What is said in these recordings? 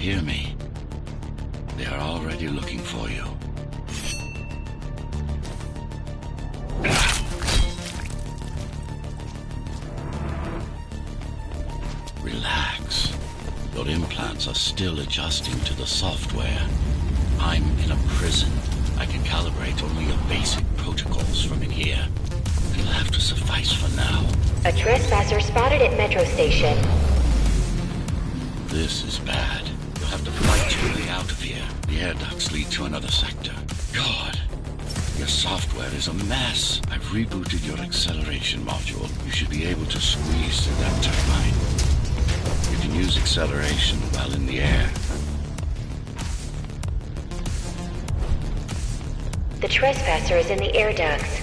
hear me? They are already looking for you. Relax. Your implants are still adjusting to the software. I'm in a prison. I can calibrate only your basic protocols from in here. It'll have to suffice for now. A trespasser spotted at Metro Station. This is bad. You'll have to fight your way out of here. The air ducts lead to another sector. God, your software is a mess. I've rebooted your acceleration module. You should be able to squeeze through that turbine. You can use acceleration while in the air. The trespasser is in the air ducts.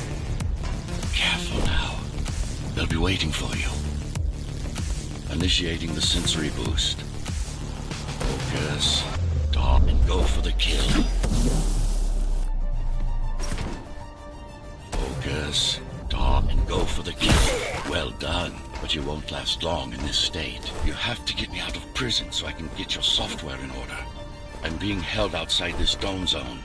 Careful now. They'll be waiting for you. Initiating the sensory boost. Focus. Stop and go for the kill. Focus. Stop and go for the kill. Well done. But you won't last long in this state. You have to get me out of prison so I can get your software in order. I'm being held outside this dome zone.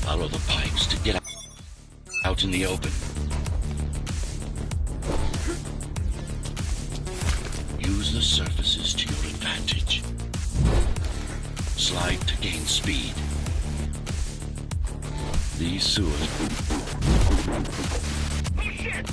Follow the pipes to get out in the open. Use the surfaces to your advantage. Slide to gain speed. These sewers... Oh shit!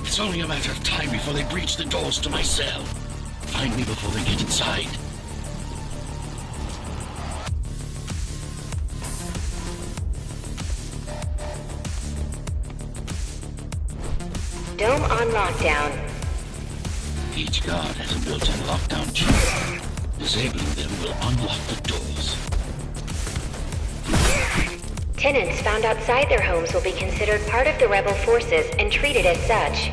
It's only a matter of time before they breach the doors to my cell. Find me before they get inside. Dome on lockdown. Each guard has a built-in lockdown chip. Disabling them will unlock the doors. Tenants found outside their homes will be considered part of the rebel forces and treated as such.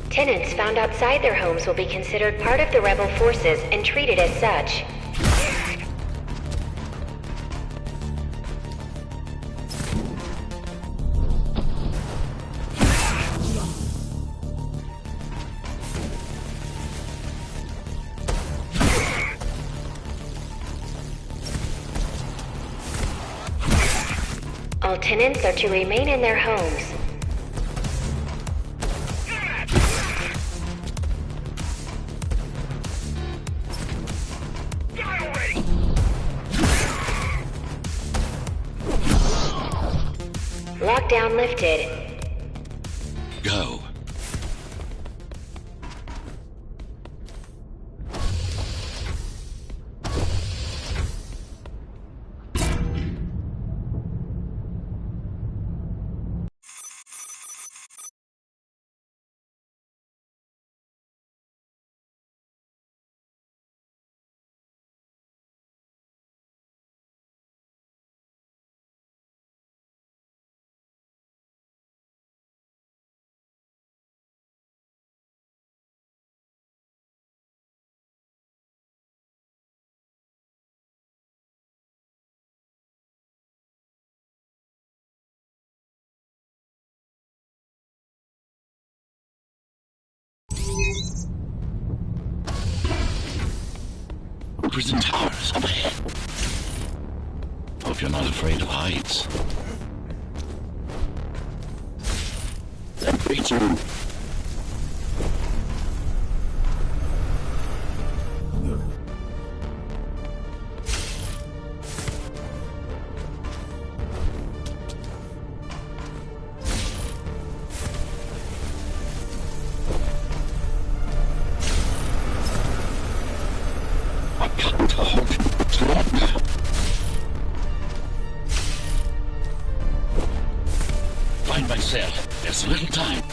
Tenants found outside their homes will be considered part of the rebel forces and treated as such. All tenants are to remain in their homes. Lockdown lifted. Go. prison towers up ahead. Hope you're not afraid of heights. That creature. Find my cell. There's little time.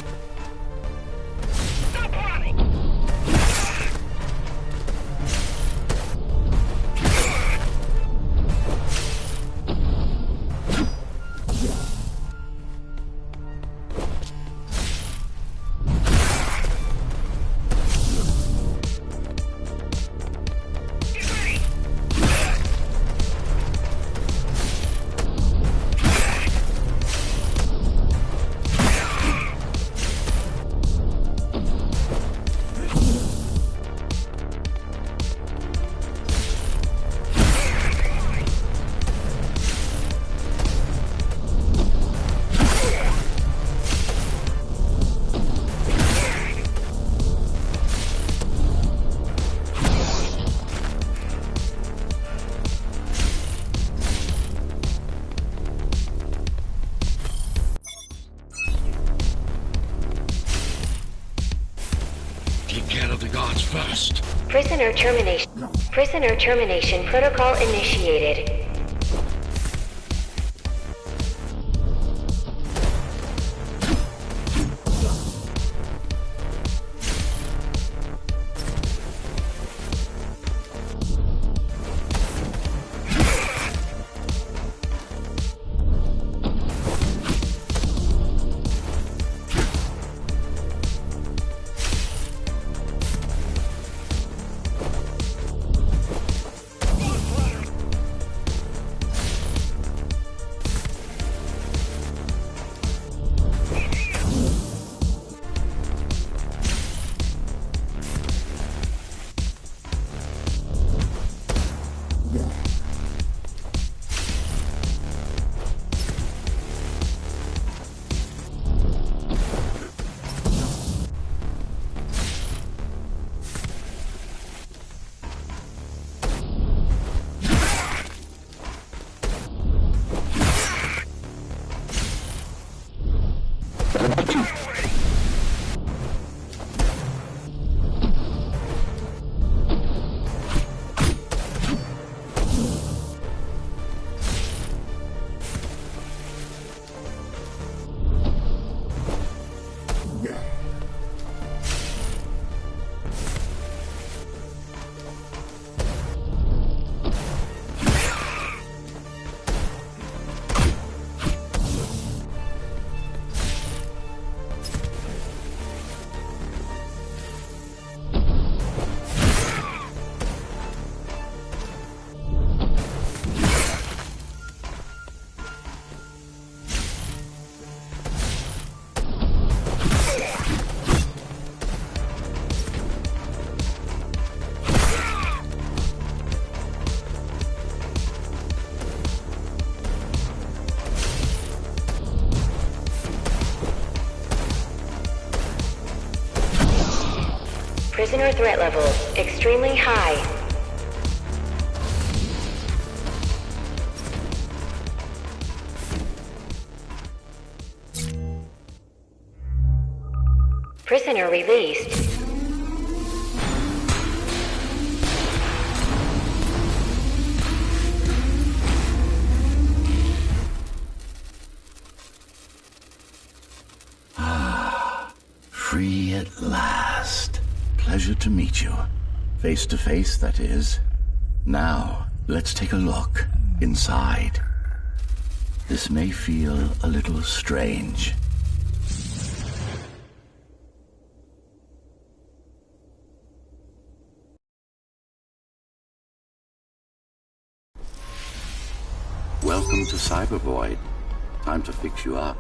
Take care of the guards first. Prisoner termination protocol initiated. Prisoner threat level extremely high. Prisoner released. Free at last. Pleasure to meet you. Face to face, that is. Now, let's take a look inside. This may feel a little strange. Welcome to Cybervoid. Time to fix you up.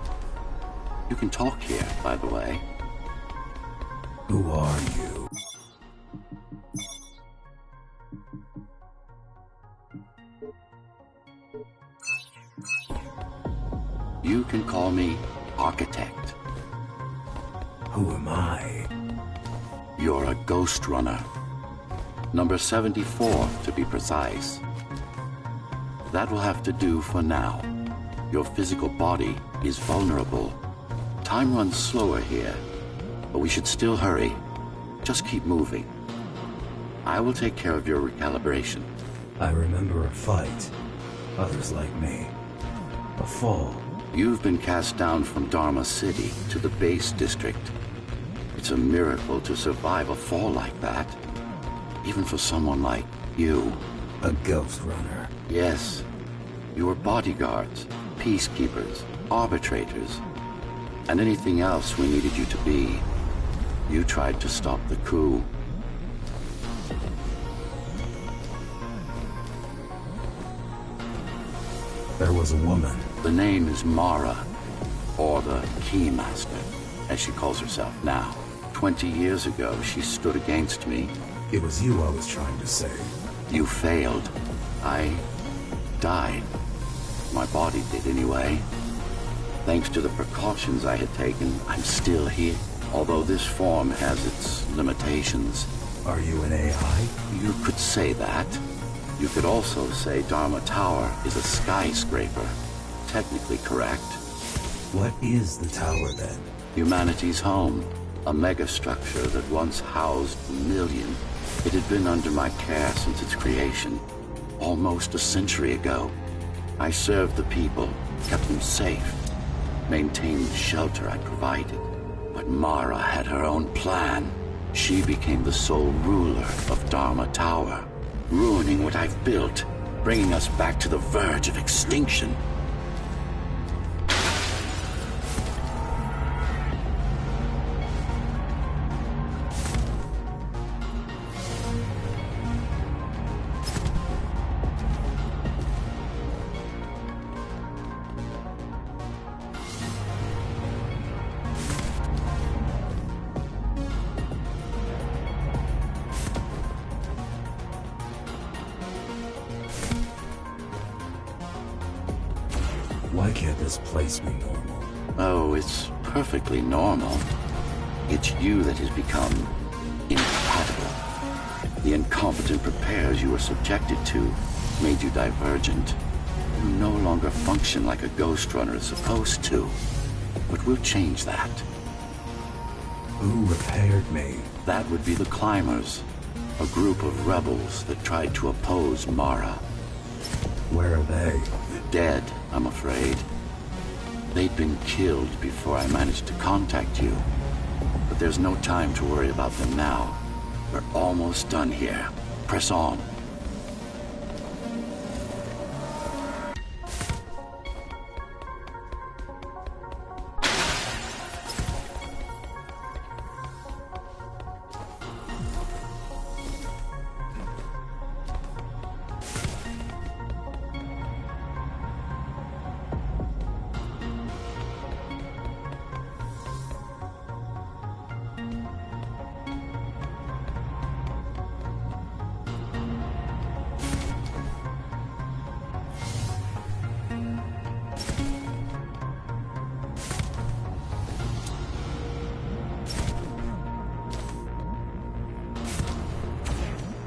You can talk here, by the way. Who are you? You can call me Architect. Who am I? You're a GhostRunner. Number 74, to be precise. That will have to do for now. Your physical body is vulnerable. Time runs slower here, but we should still hurry. Just keep moving. I will take care of your recalibration. I remember a fight. Others like me. A fall. You've been cast down from Dharma City to the base district. It's a miracle to survive a fall like that. Even for someone like you. A GhostRunner. Yes. You were bodyguards, peacekeepers, arbitrators, and anything else we needed you to be. You tried to stop the coup. There was a woman. The name is Mara, or the Keymaster, as she calls herself now. 20 years ago, she stood against me. It was you I was trying to save. You failed. I died. My body did anyway. Thanks to the precautions I had taken, I'm still here. Although this form has its limitations. Are you an AI? You could say that. You could also say Dharma Tower is a skyscraper. Technically correct. What is the tower then? Humanity's home. A megastructure that once housed a million. It had been under my care since its creation. Almost a century ago. I served the people, kept them safe, maintained the shelter I provided. But Mara had her own plan. She became the sole ruler of Dharma Tower, ruining what I've built, bringing us back to the verge of extinction. Why can't this place be normal? Oh, it's perfectly normal. It's you that has become incompatible. The incompetent repairs you were subjected to made you divergent. You no longer function like a GhostRunner is supposed to. But we'll change that. Who repaired me? That would be the Climbers, a group of rebels that tried to oppose Mara. Where are they? Dead, I'm afraid. They'd been killed before I managed to contact you. But there's no time to worry about them now. We're almost done here. Press on.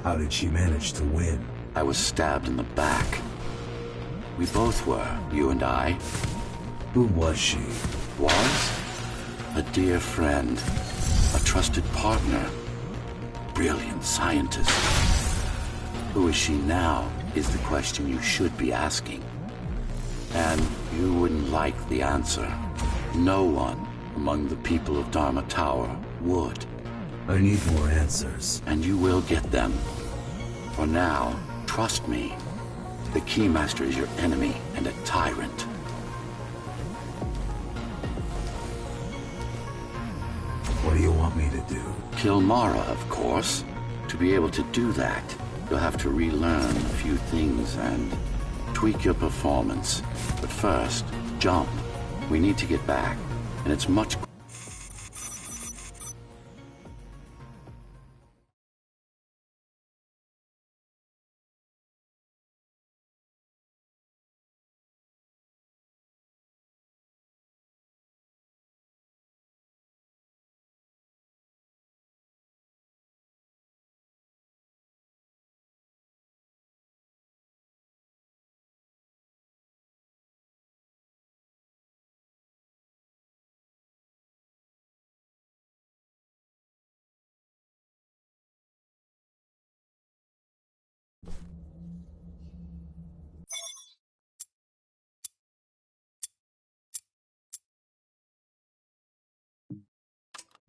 How did she manage to win? I was stabbed in the back. We both were, you and I. Who was she? Was? A dear friend. A trusted partner. Brilliant scientist. Who is she now is the question you should be asking. And you wouldn't like the answer. No one among the people of Dharma Tower would. I need more answers. And you will get them. For now, trust me. The Keymaster is your enemy and a tyrant. What do you want me to do? Kill Mara, of course. To be able to do that, you'll have to relearn a few things and tweak your performance. But first, jump. We need to get back, and it's much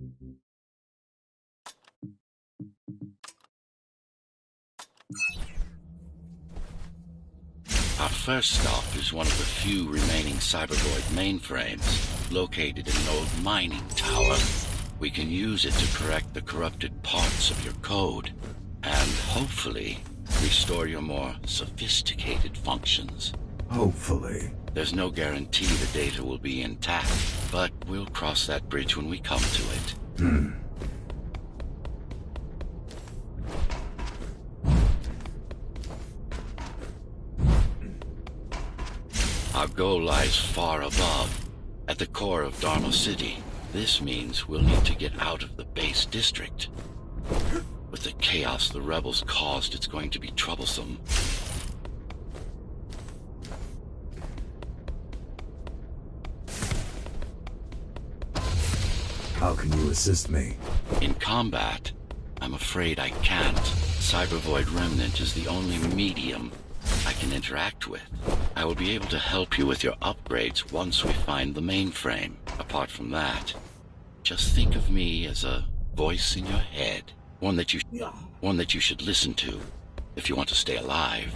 Our first stop is one of the few remaining Cybervoid mainframes, located in an old mining tower. We can use it to correct the corrupted parts of your code, and hopefully restore your more sophisticated functions. Hopefully. There's no guarantee the data will be intact, but we'll cross that bridge when we come to it. Our goal lies far above, at the core of Dharma City. This means we'll need to get out of the base district. With the chaos the rebels caused, it's going to be troublesome. How can you assist me? In combat, I'm afraid I can't. Cybervoid Remnant is the only medium I can interact with. I will be able to help you with your upgrades once we find the mainframe. Apart from that, just think of me as a voice in your head. One that you should listen to if you want to stay alive.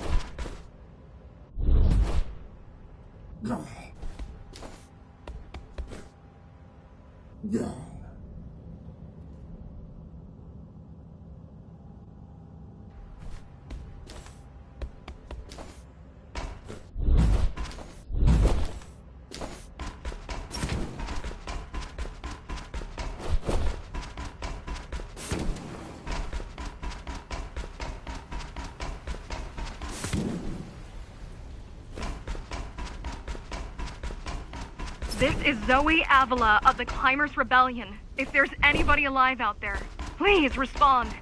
This is Zoe Avila of the Climbers Rebellion. If there's anybody alive out there, please respond.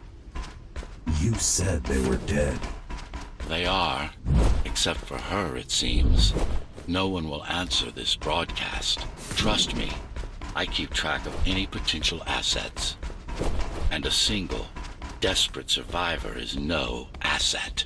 You said they were dead. They are, except for her, it seems. No one will answer this broadcast. Trust me, I keep track of any potential assets. And a single, desperate survivor is no asset.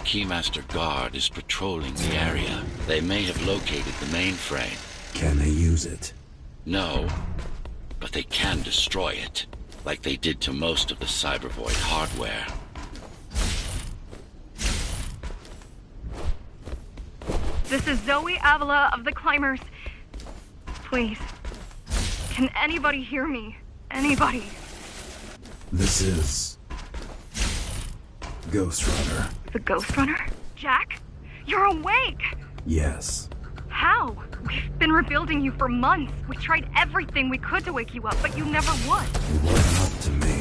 Keymaster Guard is patrolling the area. They may have located the mainframe. Can they use it? No, but they can destroy it, like they did to most of the Cybervoid hardware. This is Zoe Avila of the Climbers. Please, can anybody hear me? Anybody? This is GhostRunner. The GhostRunner? Jack? You're awake! Yes. How? We've been rebuilding you for months. We tried everything we could to wake you up, but you never would. It wasn't up to me.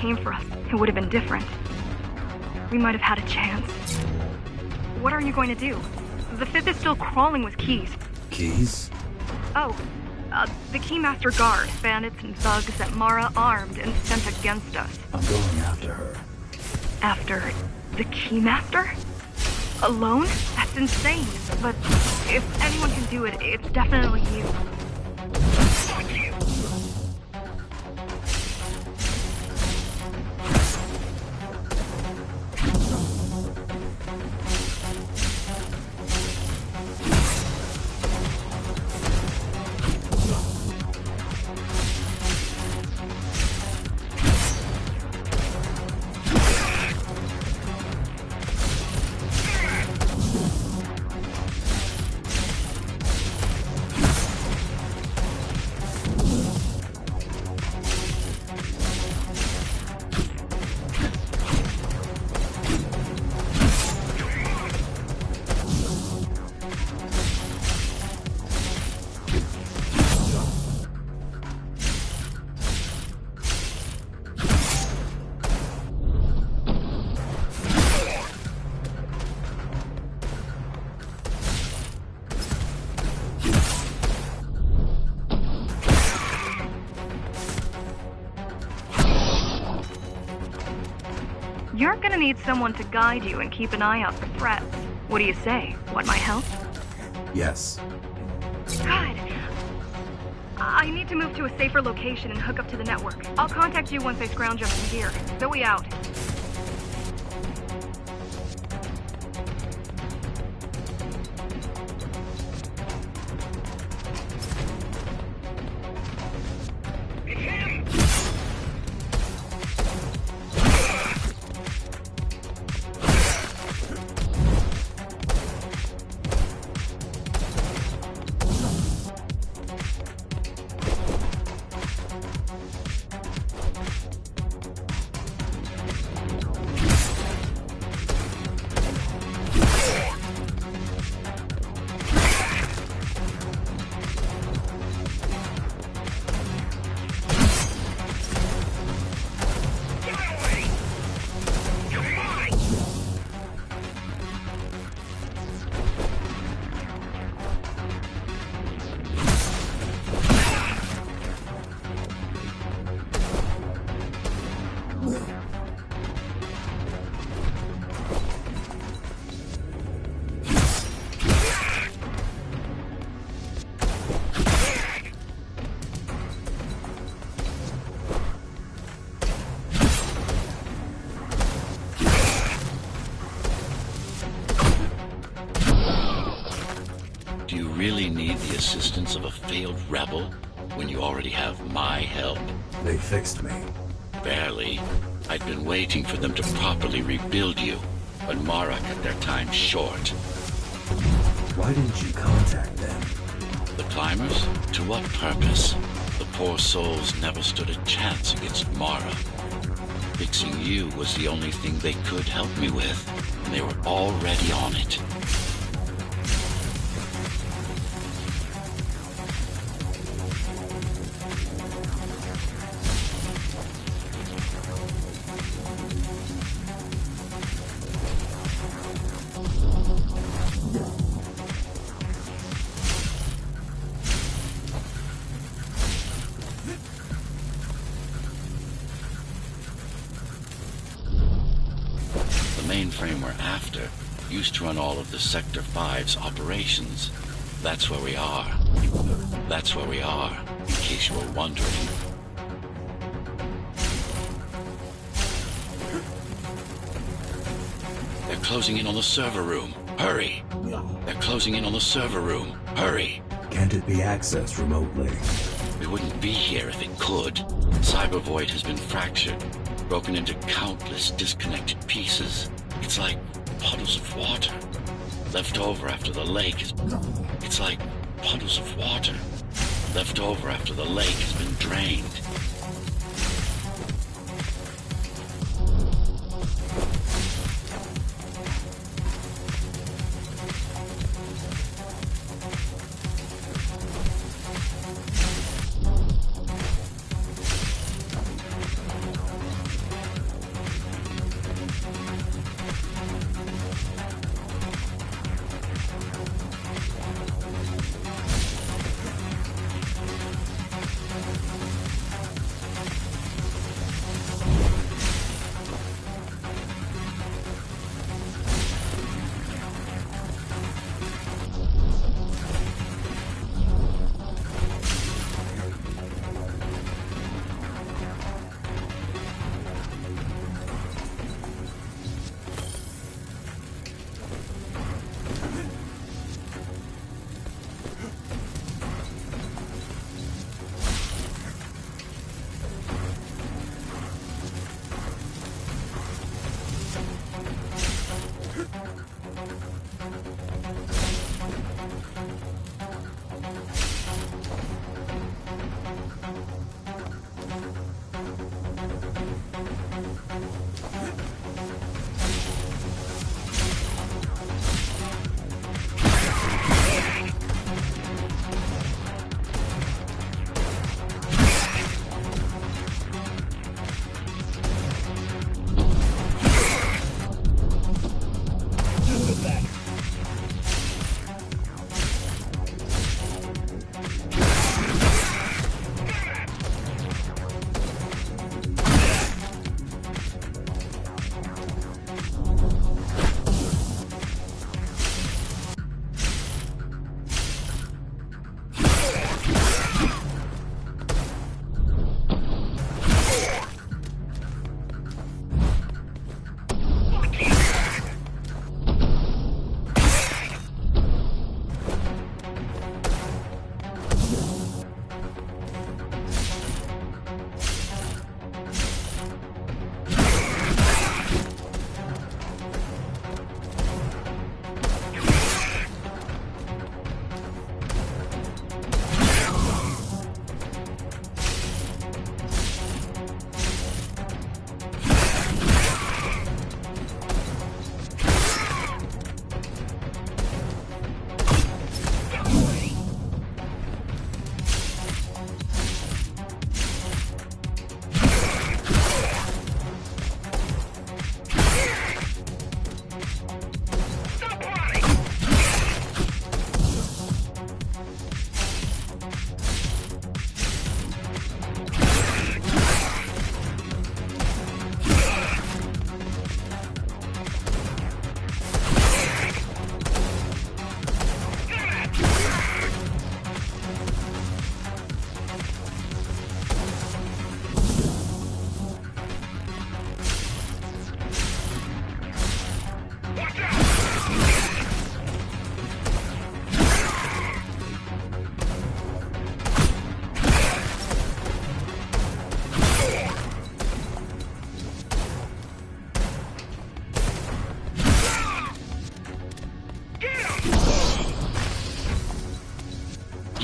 came for us, it would have been different. We might have had a chance. What are you going to do? The Fifth is still crawling with keys. Keys? Oh, the Keymaster Guard, bandits and thugs that Mara armed and sent against us. I'm going after her. After the Keymaster? Alone? That's insane. But if anyone can do it, it's definitely you. You're gonna need someone to guide you and keep an eye out for threats. What do you say? Want my help? Yes. Good. I need to move to a safer location and hook up to the network. I'll contact you once I scrounge up some gear. Zoe out. Do you really need the assistance of a failed rebel when you already have my help? They fixed me. Barely. I'd been waiting for them to properly rebuild you, but Mara cut their time short. Why didn't you contact them? The climbers? To what purpose? The poor souls never stood a chance against Mara. Fixing you was the only thing they could help me with, and they were already on it. Mainframe we're after used to run all of the Sector 5's operations. That's where we are. That's where we are, in case you were wondering. They're closing in on the server room. Hurry! They're closing in on the server room. Hurry! Can't it be accessed remotely? We wouldn't be here if it could. Cyber Void has been fractured, broken into countless disconnected pieces. It's like puddles of water. Left over after the lake is... It's like puddles of water. Left over after the lake has been drained.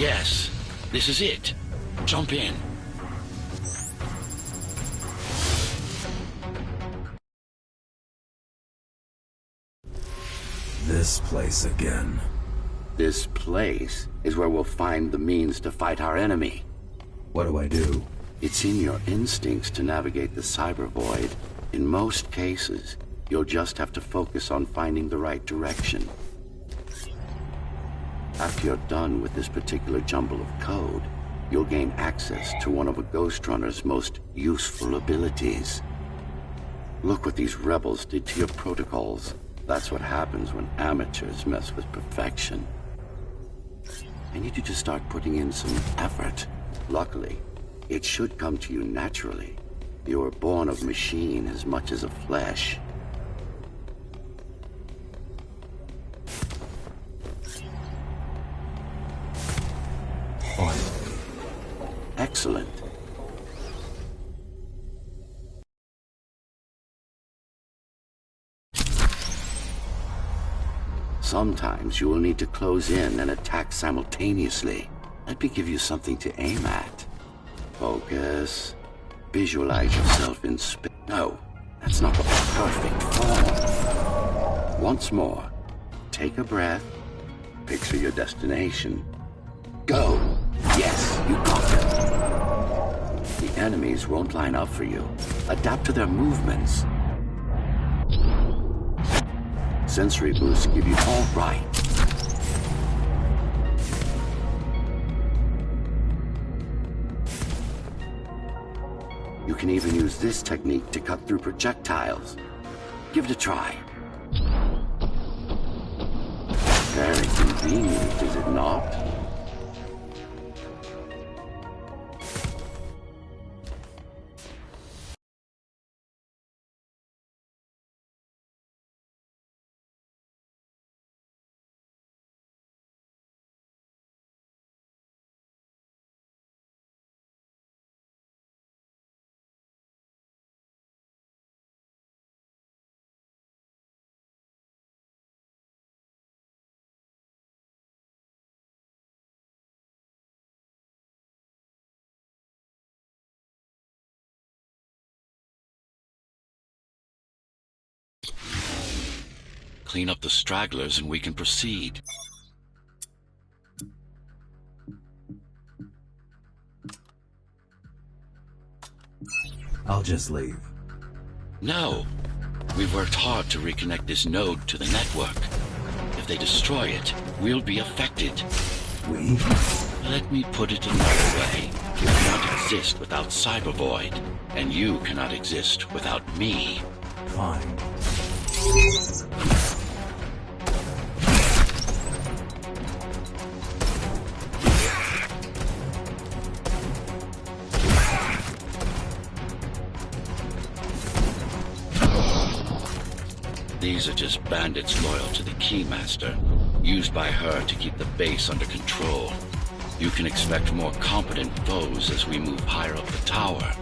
Yes, this is it. Jump in. This place again. This place is where we'll find the means to fight our enemy. What do I do? It's in your instincts to navigate the cyber void. In most cases, you'll just have to focus on finding the right direction. After you're done with this particular jumble of code, you'll gain access to one of a GhostRunner's most useful abilities. Look what these rebels did to your protocols. That's what happens when amateurs mess with perfection. I need you to start putting in some effort. Luckily, it should come to you naturally. You were born of machine as much as of flesh. Finally. Excellent. Sometimes you will need to close in and attack simultaneously. Let me give you something to aim at. Focus. Visualize yourself in space. No, that's not the perfect form. Once more. Take a breath. Picture your destination. Go! Yes, you got them. The enemies won't line up for you. Adapt to their movements. Sensory boosts give you all right. You can even use this technique to cut through projectiles. Give it a try. Very convenient, is it not? Clean up the stragglers and we can proceed. I'll just leave. No. We've worked hard to reconnect this node to the network. If they destroy it, we'll be affected. We? Let me put it another way. You cannot exist without Cyber Void, and you cannot exist without me. Fine. These are just bandits loyal to the Keymaster, used by her to keep the base under control. You can expect more competent foes as we move higher up the tower.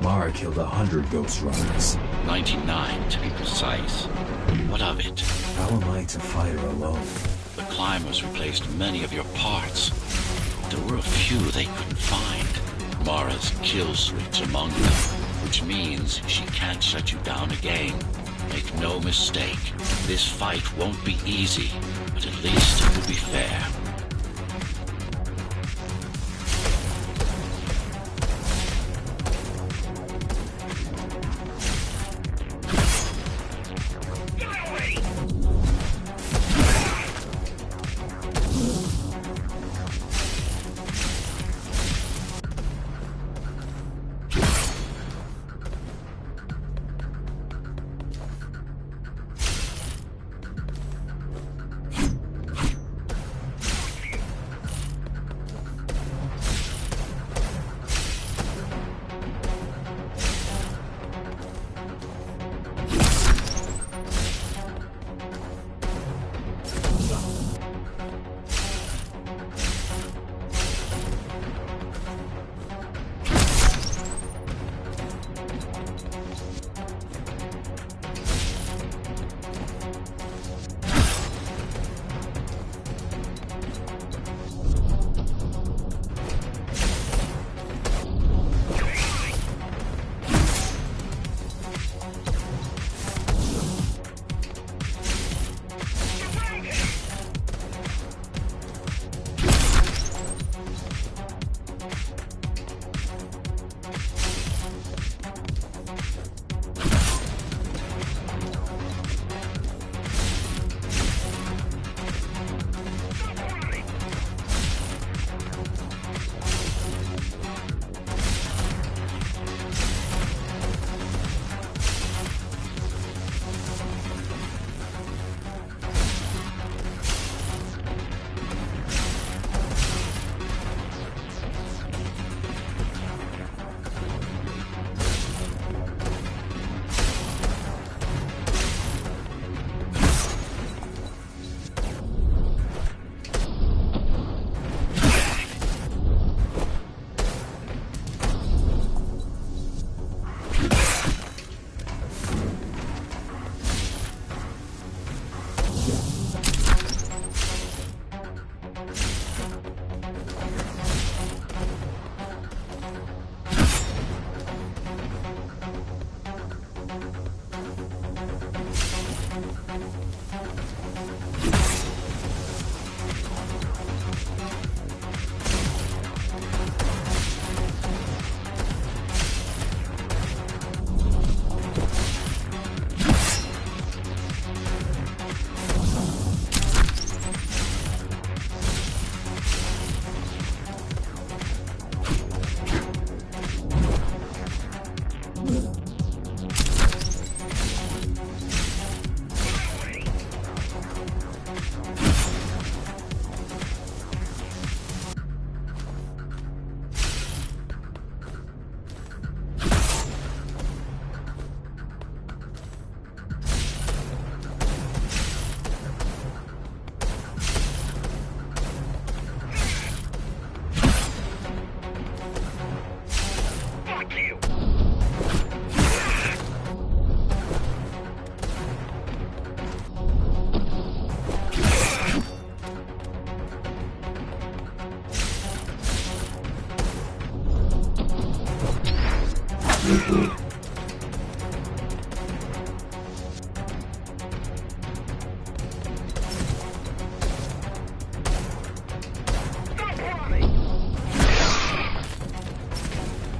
Mara killed 100 GhostRunners. 99 to be precise. What of it? How am I to fight her alone? The climbers replaced many of your parts. There were a few they couldn't find. Mara's kill switch among them, which means she can't shut you down again. Make no mistake, this fight won't be easy, but at least it will be fair.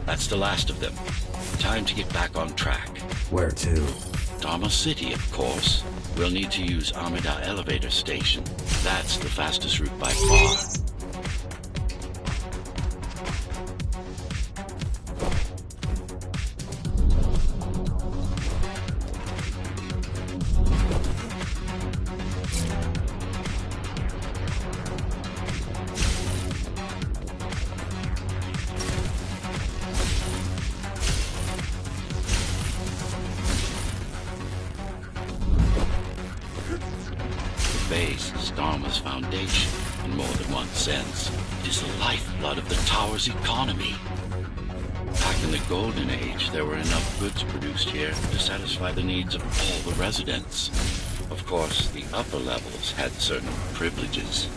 That's the last of them. Time to get back on track. Where to? Dharma City, of course. We'll need to use Amida Elevator Station. That's the fastest route by far. Base is Dharma's foundation in more than one sense. It is the lifeblood of the tower's economy. Back in the Golden Age, there were enough goods produced here to satisfy the needs of all the residents. Of course, the upper levels had certain privileges.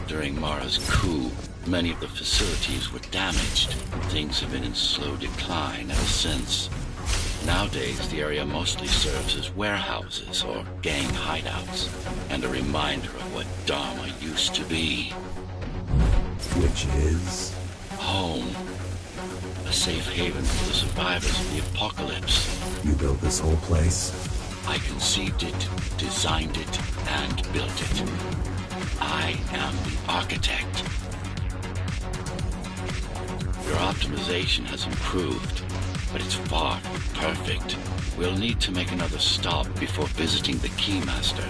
During Mara's coup, many of the facilities were damaged. Things have been in slow decline ever since. Nowadays, the area mostly serves as warehouses or gang hideouts, and a reminder of what Dharma used to be. Which is? Home. A safe haven for the survivors of the apocalypse. You built this whole place? I conceived it, designed it, and built it. I am the architect. Your optimization has improved, but it's far from perfect. We'll need to make another stop before visiting the Keymaster.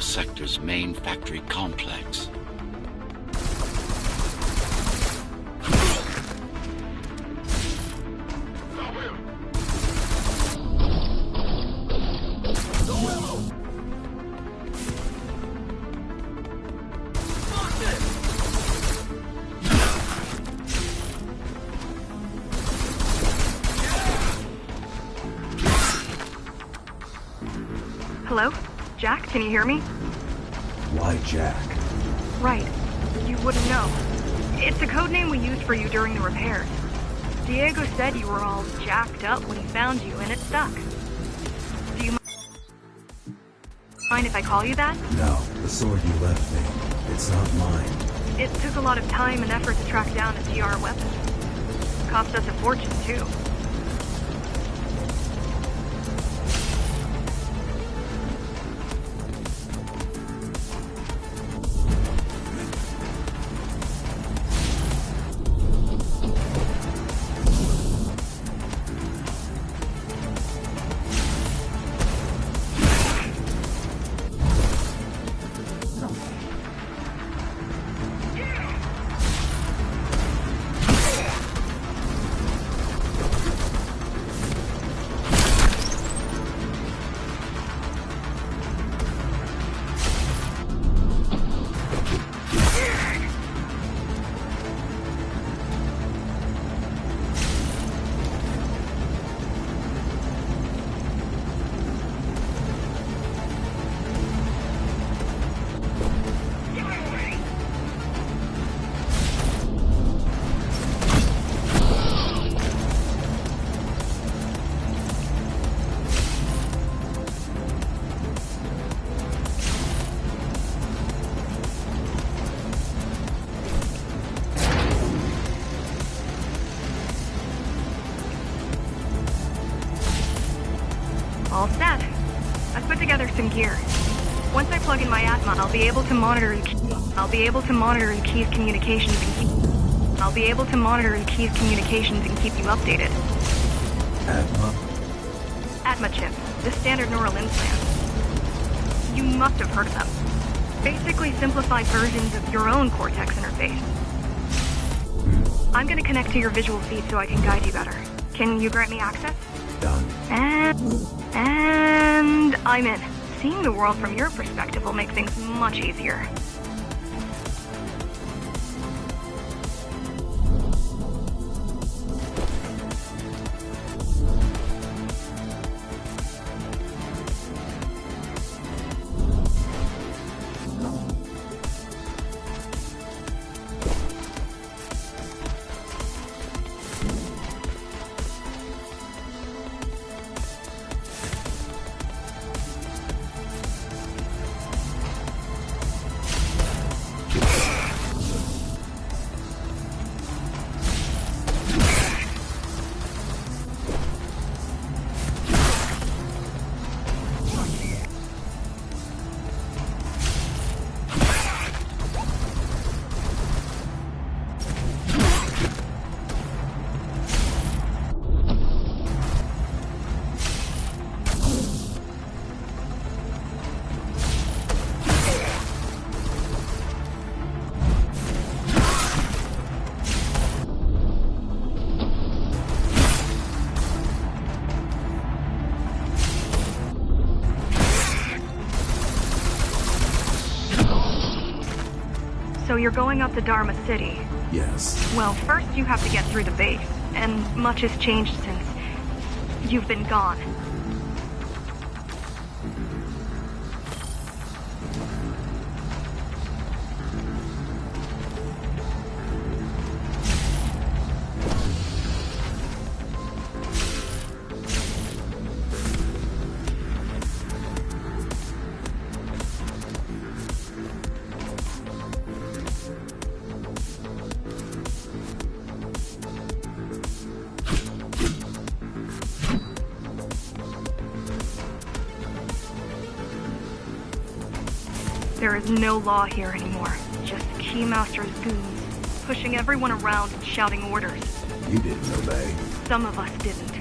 Sector's main factory complex. Hello? Jack, can you hear me? Why Jack? Right. You wouldn't know. It's a code name we used for you during the repairs. Diego said you were all jacked up when he found you, and it stuck. Do you mind if I call you that? No, the sword you left me. It's not mine. It took a lot of time and effort to track down a GR weapon. Cost us a fortune, too. All set. I've put together some gear. Once I plug in my Atma, I'll be able to monitor the key's communications and keep you updated. Atma? Atma chip, the standard neural implant. You must have heard of them. Basically simplified versions of your own Cortex interface. I'm gonna connect to your visual feed so I can guide you better. Can you grant me access? Done. And I'm in. Seeing the world from your perspective will make things much easier. you're going up to Dharma City. Yes. Well, first you have to get through the base, and much has changed since you've been gone. There is no law here anymore. Just Keymaster's goons, pushing everyone around and shouting orders. You didn't obey. Some of us didn't.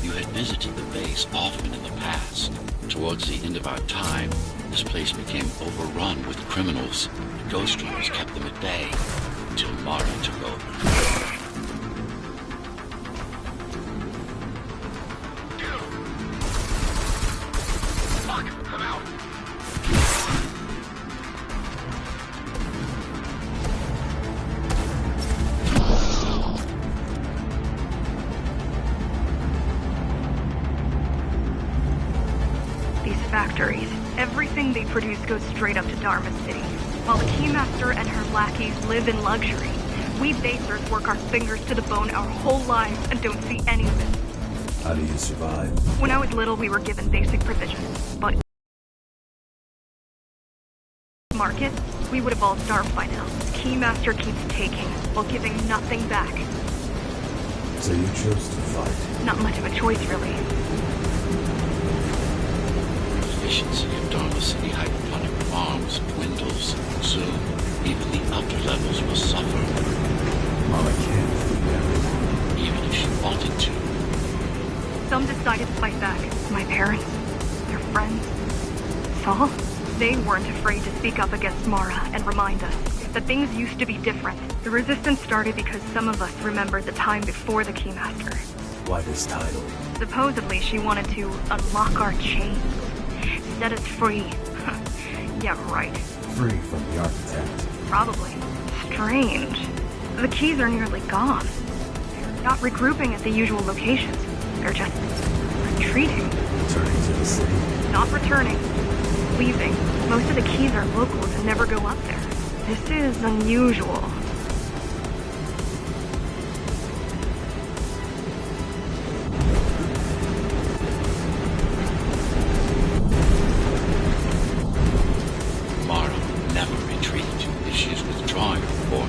You had visited the base often in the past. Towards the end of our time, this place became overrun with criminals. The GhostRunners kept them at bay until Mara took over. Factories. Everything they produce goes straight up to Dharma City. While the Keymaster and her lackeys live in luxury, we basers work our fingers to the bone our whole lives and don't see any of it. How do you survive? When I was little, we were given basic provisions, but market, we would have all starved by now. Keymaster keeps taking, while giving nothing back. So you chose to fight? Not much of a choice, really. Efficiency of Dharma City hydroponic farms dwindles. Soon, even the upper levels will suffer. Mama can't feed everyone. Even if she wanted to. Some decided to fight back. My parents, their friends, Saul. They weren't afraid to speak up against Mara and remind us that things used to be different. The resistance started because some of us remembered the time before the Keymaster. Why this title? Supposedly she wanted to unlock our chains. Set us free. Yeah, right. Free from the architect. Probably. Strange. The keys are nearly gone. They're not regrouping at the usual locations. They're just retreating. Returning to the city? Not returning. Leaving. Most of the keys are locals and never go up there. This is unusual.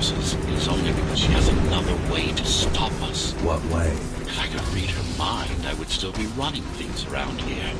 It is only because she has another way to stop us. What way? If I could read her mind, I would still be running things around here.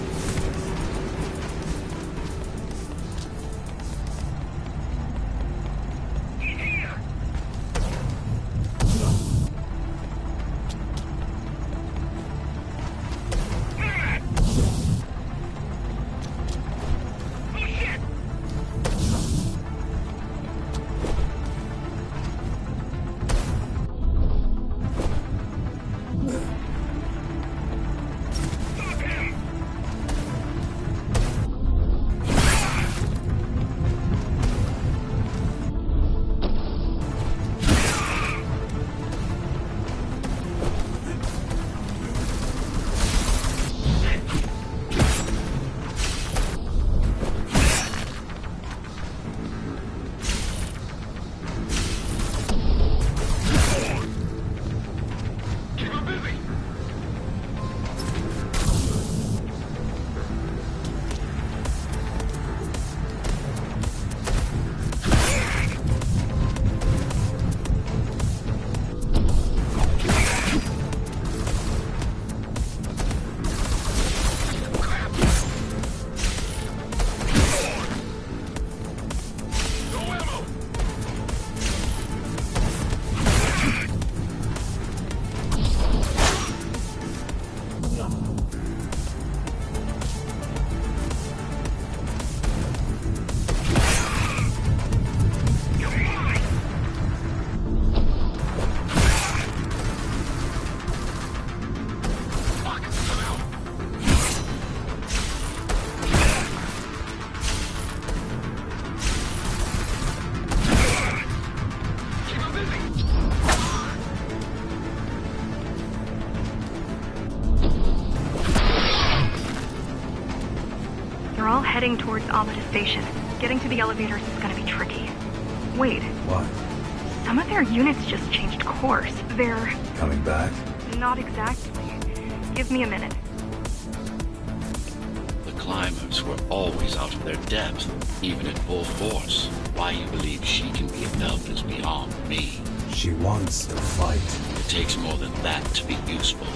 heading towards Amada Station. Getting to the elevators is gonna be tricky. Wait, What? some of their units just changed course. They're... Coming back? not exactly. Give me a minute. The climbers were always out of their depth, even at full force. Why you believe she can be held is beyond me. She wants to fight. It takes more than that to be useful.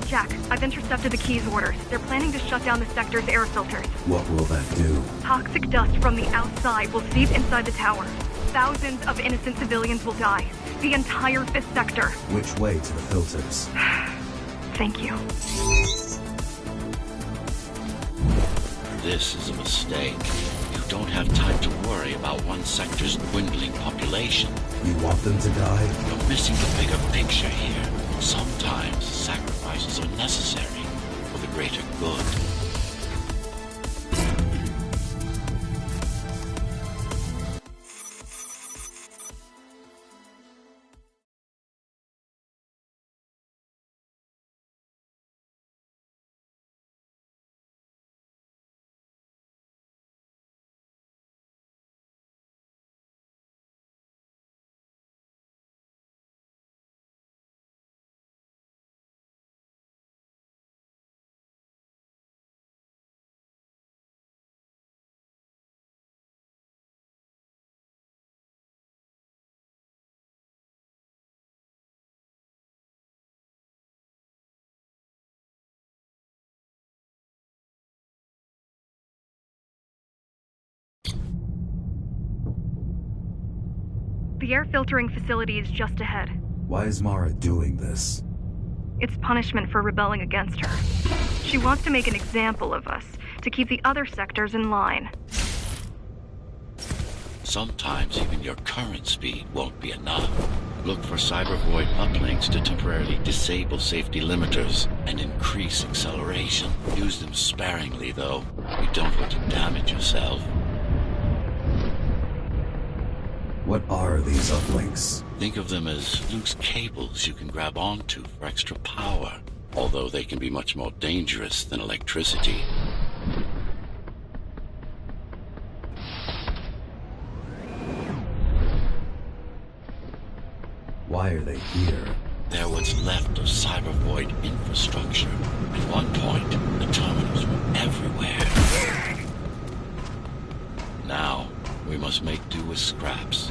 Jack, I've intercepted the Key's orders. They're planning to shut down the sector's air filters. What will that do? Toxic dust from the outside will seep inside the tower. Thousands of innocent civilians will die. The entire 5th sector. Which way to the filters? Thank you. This is a mistake. You don't have time to worry about one sector's dwindling population. You want them to die? You're missing the bigger picture here. Sometimes sacrifices are necessary for the greater good. The air filtering facility is just ahead. Why is Mara doing this? It's punishment for rebelling against her. She wants to make an example of us, to keep the other sectors in line. Sometimes even your current speed won't be enough. Look for cyber void uplinks to temporarily disable safety limiters and increase acceleration. Use them sparingly, though. You don't want to damage yourself. What are these uplinks? Think of them as loose cables you can grab onto for extra power, although they can be much more dangerous than electricity. Why are they here? They're what's left of cyber void infrastructure. At one point, the terminals were everywhere. Now, we must make do with scraps.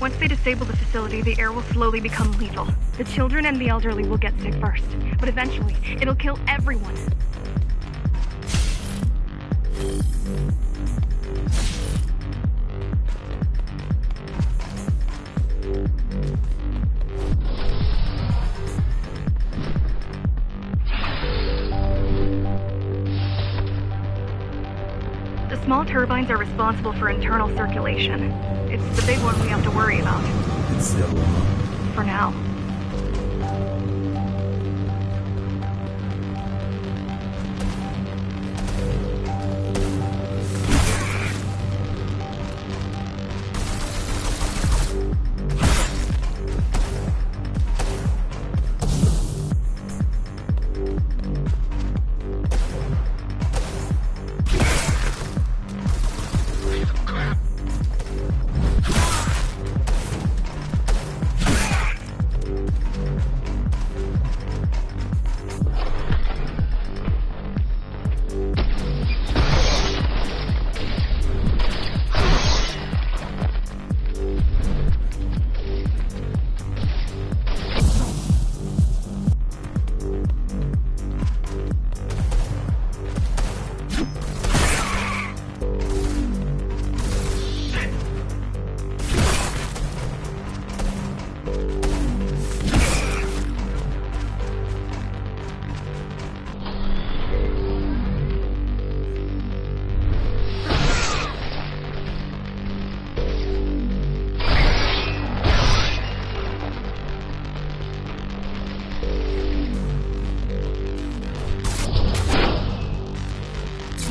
Once they disable the facility, the air will slowly become lethal. The children and the elderly will get sick first, but eventually, it'll kill everyone. Small turbines are responsible for internal circulation. It's the big one we have to worry about. It's still on. For now.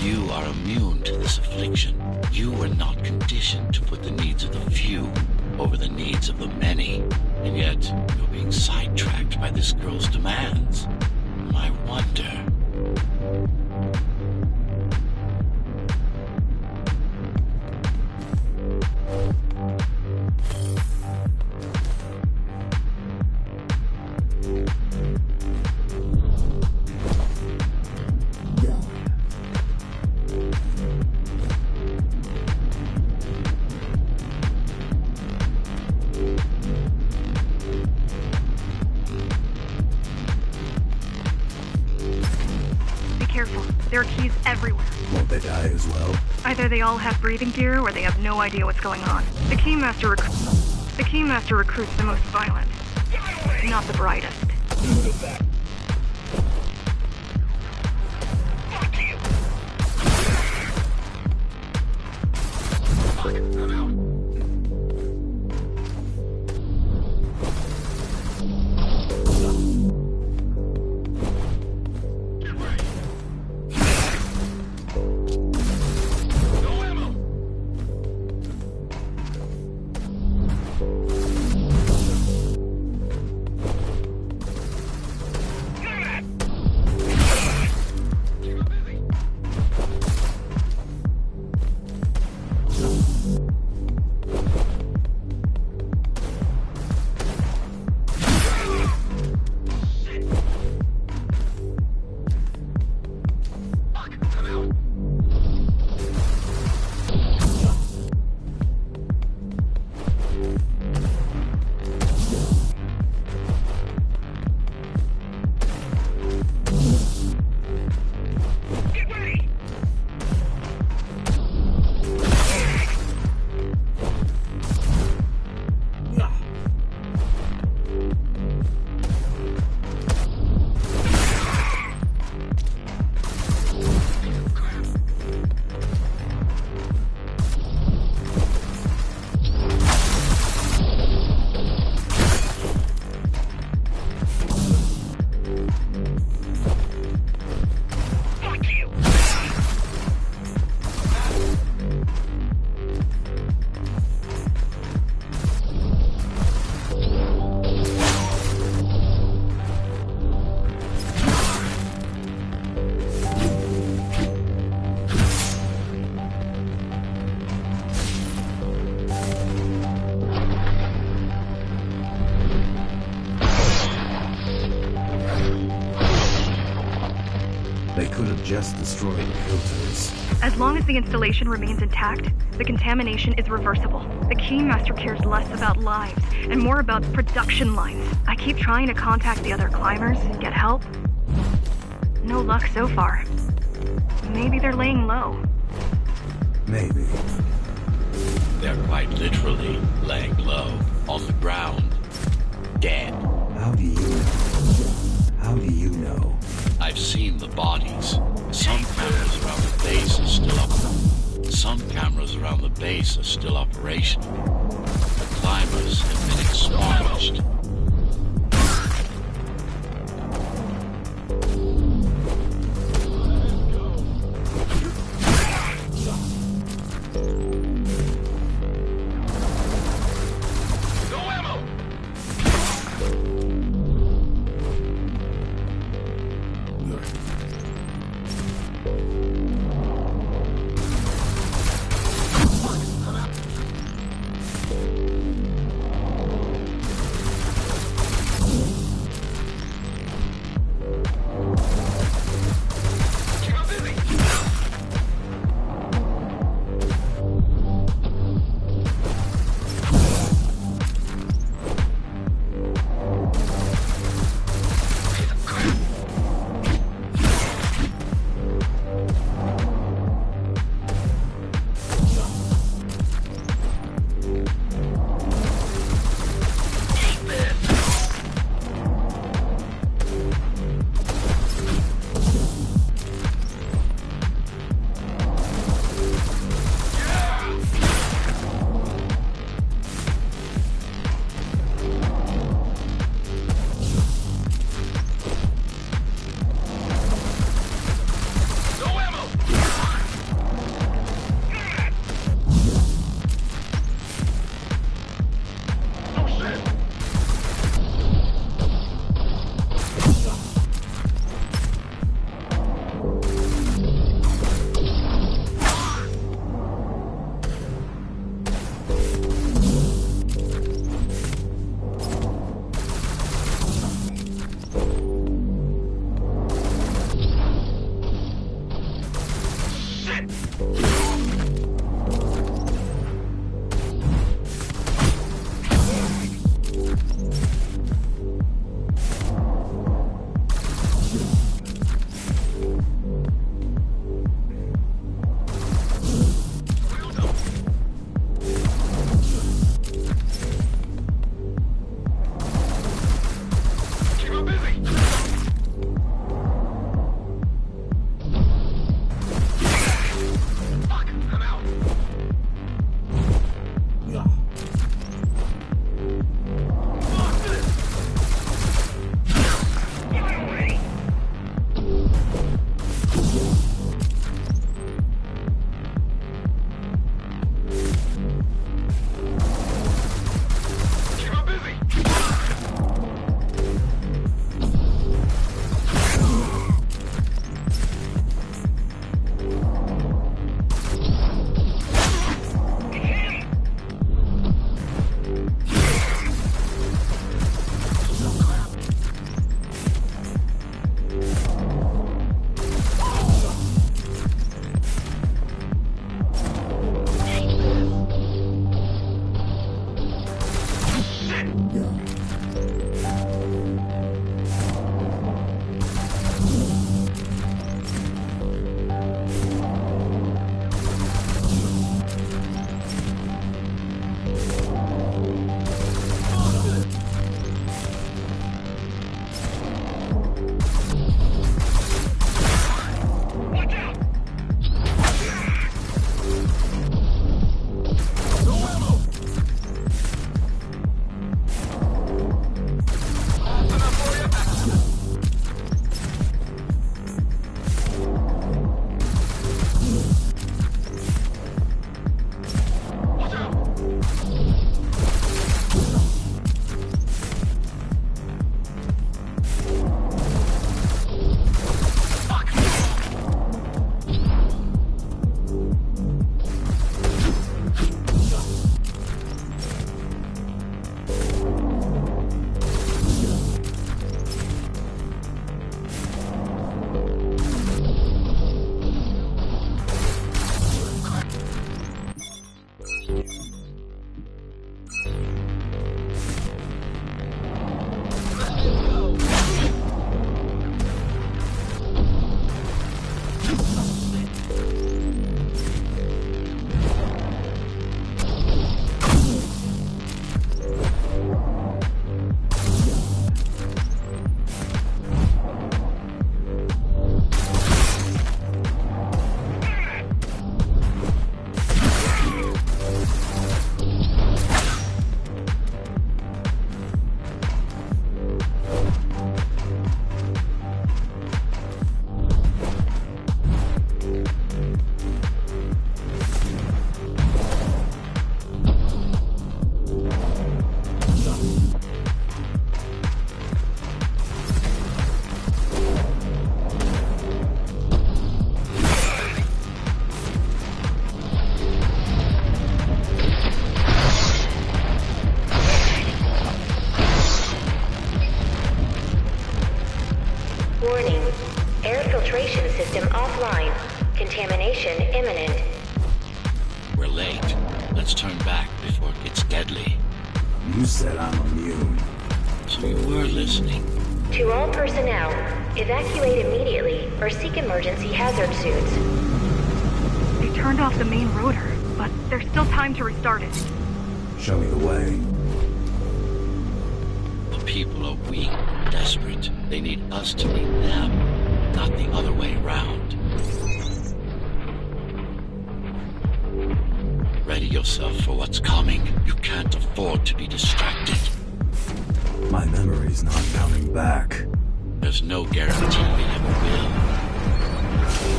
You are immune to this affliction. You were not conditioned to put the needs of the few over the needs of the many. And yet, you're being sidetracked by this girl's demands. I wonder... There are keys everywhere. Won't they die as well? Either they all have breathing gear or they have no idea what's going on. The Keymaster recruits the most violent, not the brightest. They could have just destroyed the filters. As long as the installation remains intact, the contamination is reversible. The Keymaster cares less about lives and more about production lines. I keep trying to contact the other climbers and get help. No luck so far. Maybe they're laying low. Maybe. They're quite literally laying low on the ground. Dead. How do you know? How do you know? I've seen the bodies. Some cameras around the base are still up. some cameras around the base are still operational. The climbers have been expunged. system offline. Contamination imminent. We're late. Let's turn back before it gets deadly. You said I'm immune. So you were listening. To all personnel, evacuate immediately or seek emergency hazard suits. They turned off the main rotor, but there's still time to restart it. Show me the way. The people are weak, desperate. They need us to meet them, not the other way around. Ready yourself for what's coming. You can't afford to be distracted. My memory's not coming back. There's no guarantee it ever will.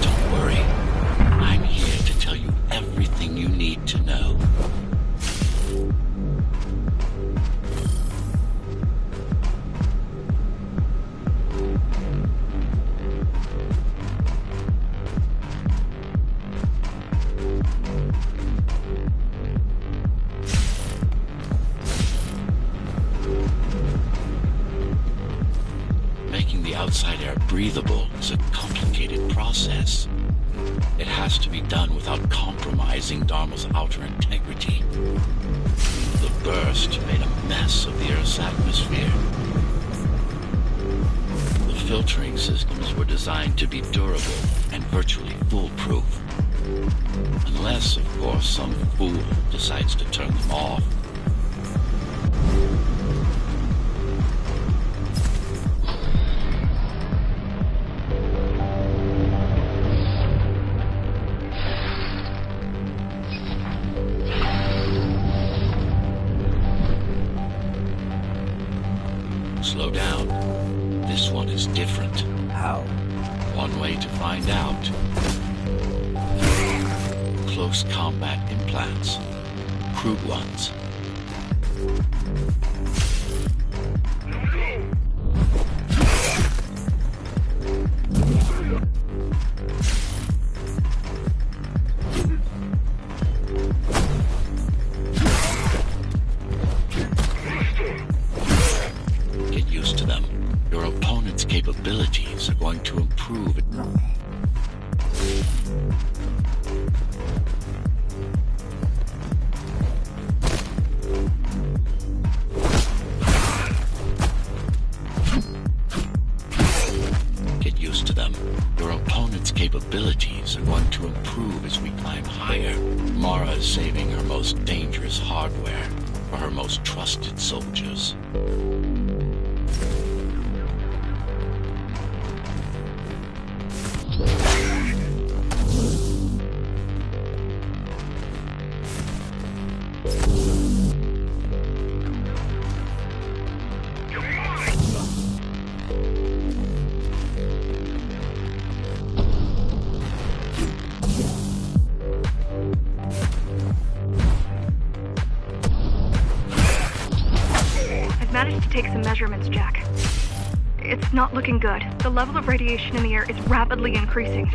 Don't worry. I'm here to tell you everything you need to know. Outside air breathable is a complicated process. It has to be done without compromising Dharma's outer integrity. The burst made a mess of the Earth's atmosphere. The filtering systems were designed to be durable and virtually foolproof. Unless, of course, some fool decides to turn them off. Slow down. This one is different. How? One way to find out. Close combat implants. Crude ones. Get used to them. Your opponent's capabilities are going to improve. Get used to them. Your opponent's capabilities are going to improve as we climb higher. Mara is saving her most dangerous hardware for her most trusted soldiers. Managed to take some measurements, Jack. It's not looking good. The level of radiation in the air is rapidly increasing.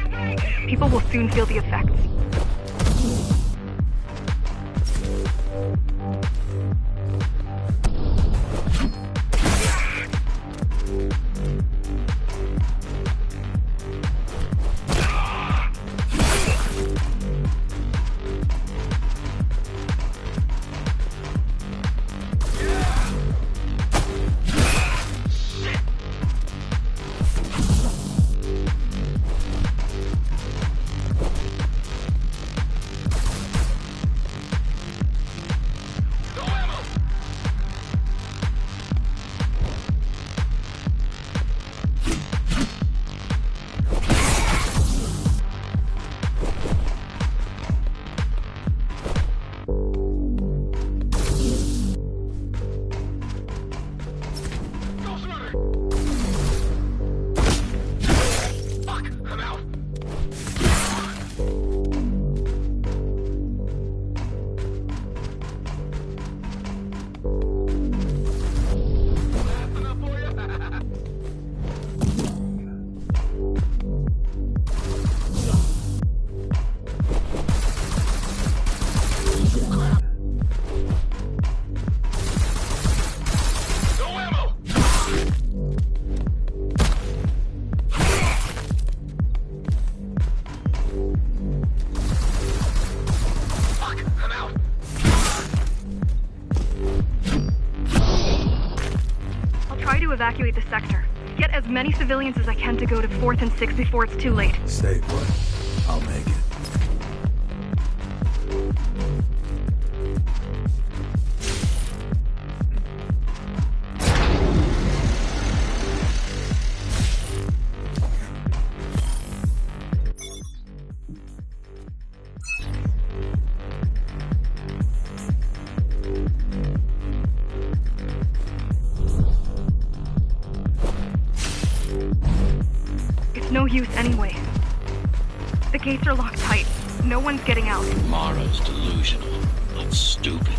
People will soon feel the effects. to evacuate the sector. Get as many civilians as I can to go to 4th and 6th before it's too late. Stay put. I'll make it. No use anyway. The gates are locked tight. No one's getting out. Mara's delusional, but stupid.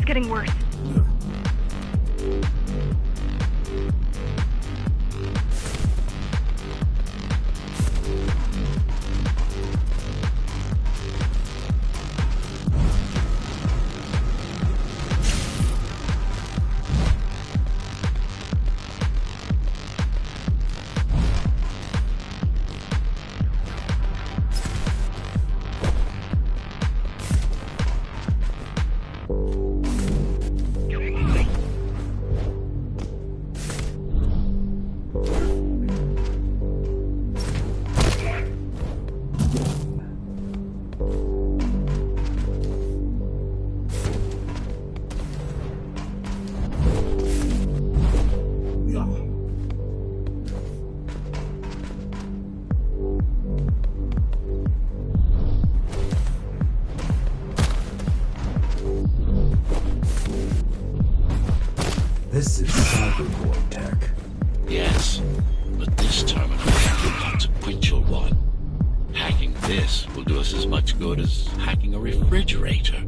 Getting worse. This is cyberboard tech. Yes, but this terminal is a consequential one. Hacking this will do us as much good as hacking a refrigerator.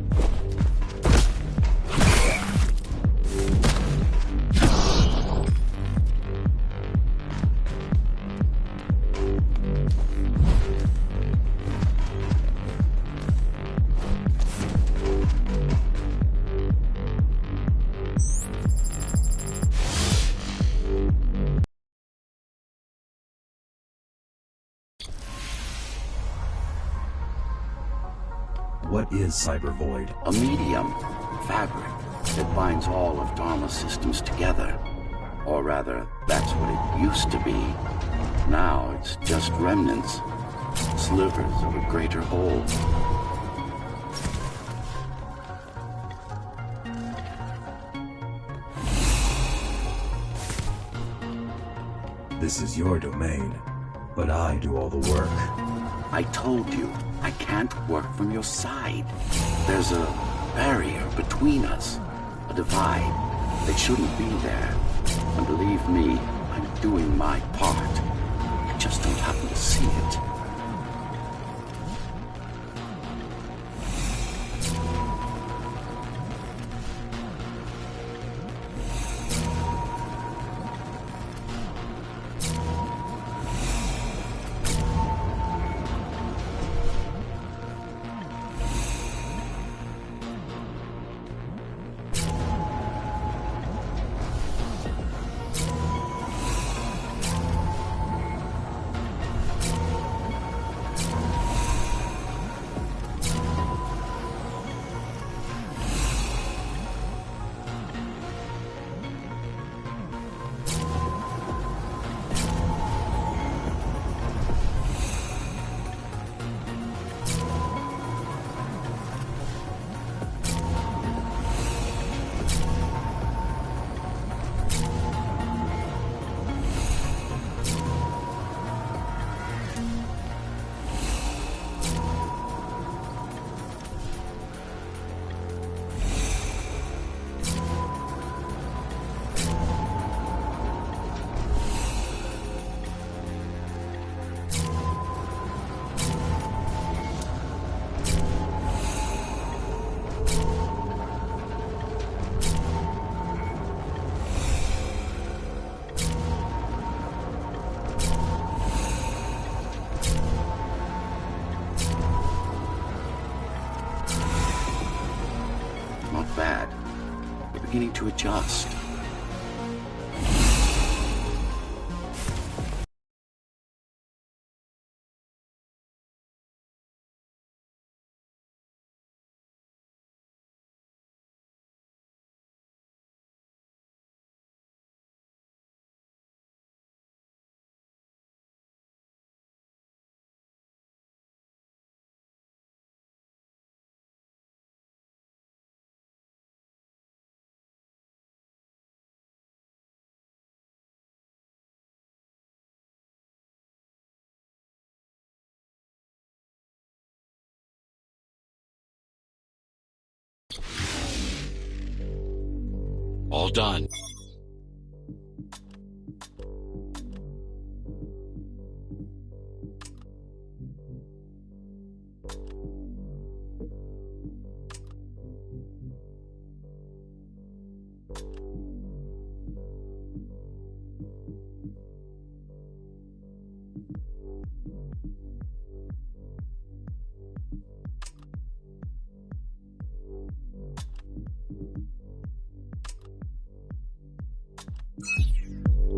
What is Cybervoid? A medium, fabric, that binds all of Dharma's systems together. Or rather, that's what it used to be. Now it's just remnants, slivers of a greater whole. This is your domain, but I do all the work. I told you, I can't work from your side. There's a barrier between us, a divide that shouldn't be there. And believe me, I'm doing my part. You just don't happen to see it. Bad. We're beginning to adjust. All done.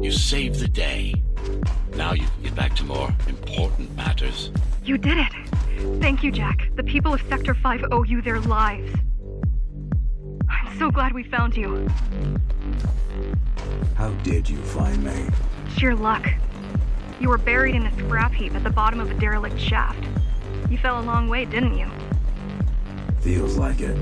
You saved the day. Now you can get back to more important matters. You did it. Thank you, Jack. The people of Sector 5 owe you their lives. I'm so glad we found you. How did you find me? Sheer luck. You were buried in a scrap heap at the bottom of a derelict shaft. You fell a long way, didn't you? Feels like it.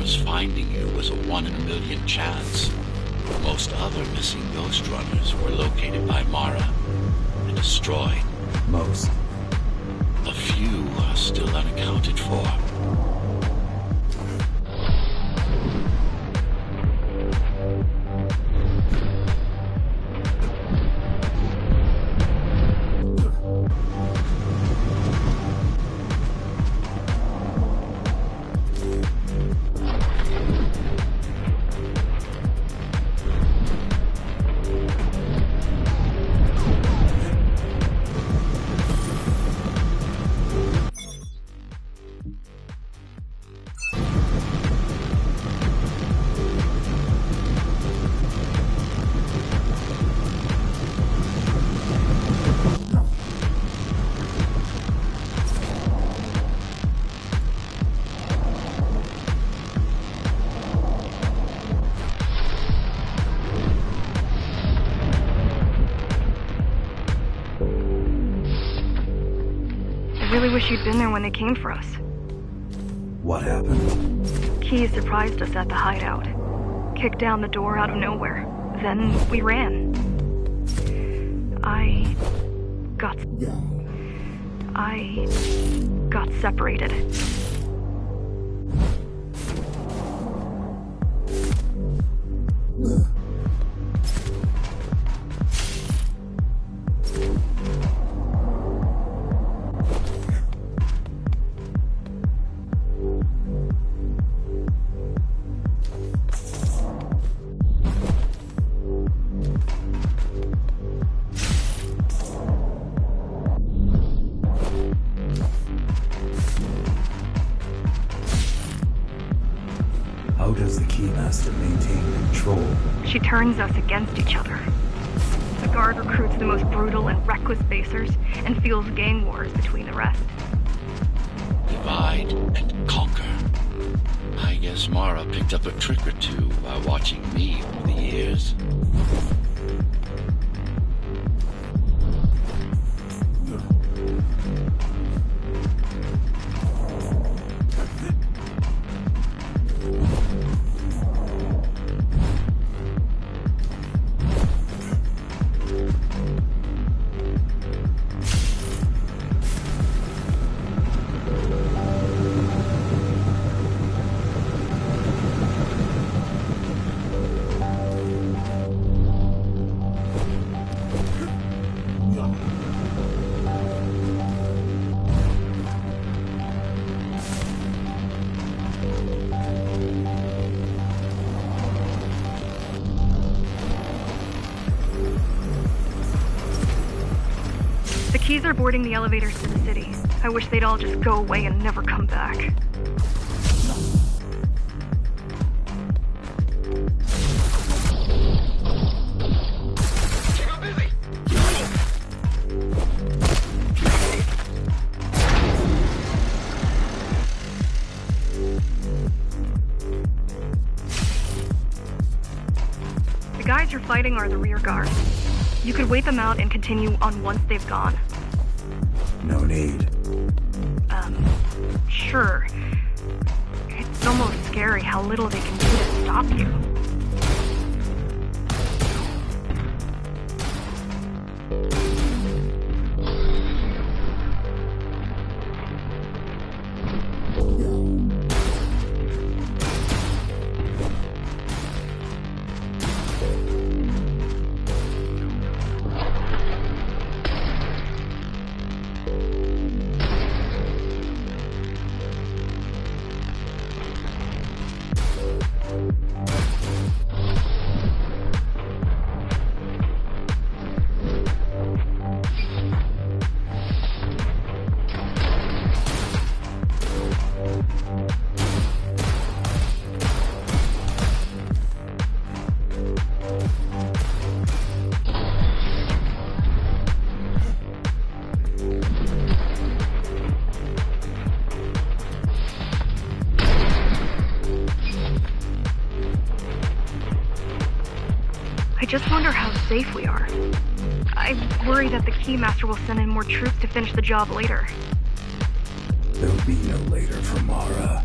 Primus finding you was a 1 in a million chance. Most other missing GhostRunners were located by Mara and destroyed. Most. A few are still unaccounted for. I really wish you'd been there when they came for us. What happened? Key surprised us at the hideout. Kicked down the door out of nowhere. Then we ran. I got separated. How does the Keymaster maintain control? She turns us against each other. The guard recruits the most brutal and reckless basers and fuels gang wars between the rest. Divide and conquer. I guess Mara picked up a trick or two by watching me over the years. The Keys are boarding the elevators to the city. I wish they'd all just go away and never come back. The guys you're fighting are the rear guard. You could wait them out and continue on once they've gone. No need. Sure. It's almost scary how little they can do to stop you. I just wonder how safe we are. I worry that the Keymaster will send in more troops to finish the job later. There'll be no later for Mara.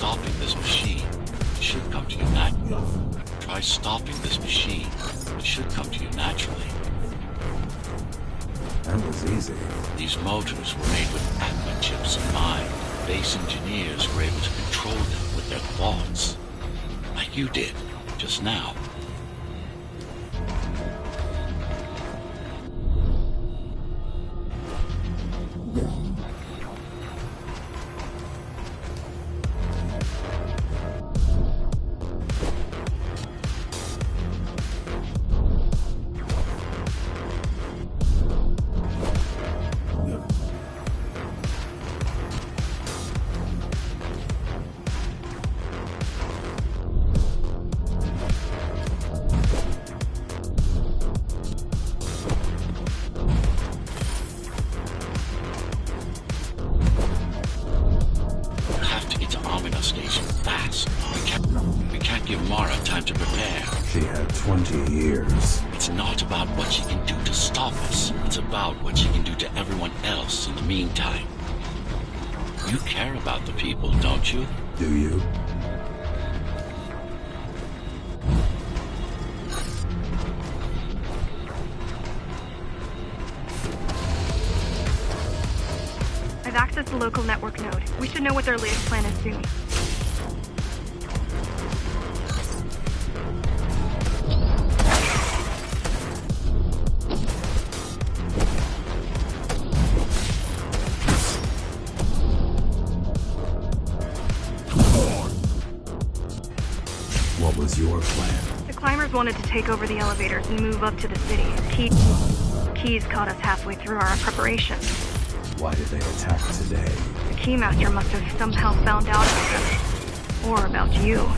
stopping this machine. It should come to you naturally. Try stopping this machine. It should come to you naturally. That was easy. These motors were made with Atma chips in mind. Base engineers were able to control them with their thoughts. Like you did, just now. We can't give Mara time to prepare. She had 20 years. It's not about what she can do to stop us. It's about what she can do to everyone else in the meantime. You care about the people, don't you? Do you? should know what their latest plan is soon. What was your plan? The climbers wanted to take over the elevators and move up to the city. Keys caught us halfway through our preparations. Why did they attack today? The Keymaster must have somehow found out about us. Or about you.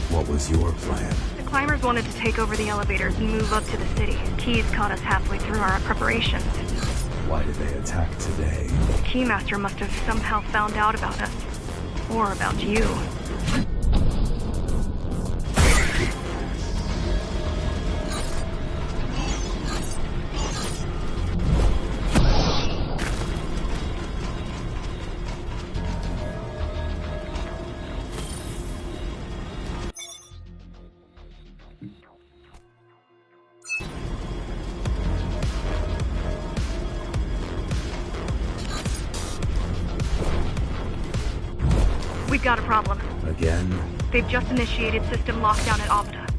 What was your plan? The climbers wanted to take over the elevators and move up to the city. Keys caught us halfway through our preparations. Why did they attack today? The Keymaster must have somehow found out about us. Or about you. We've got a problem. Again? They've just initiated system lockdown at Avada.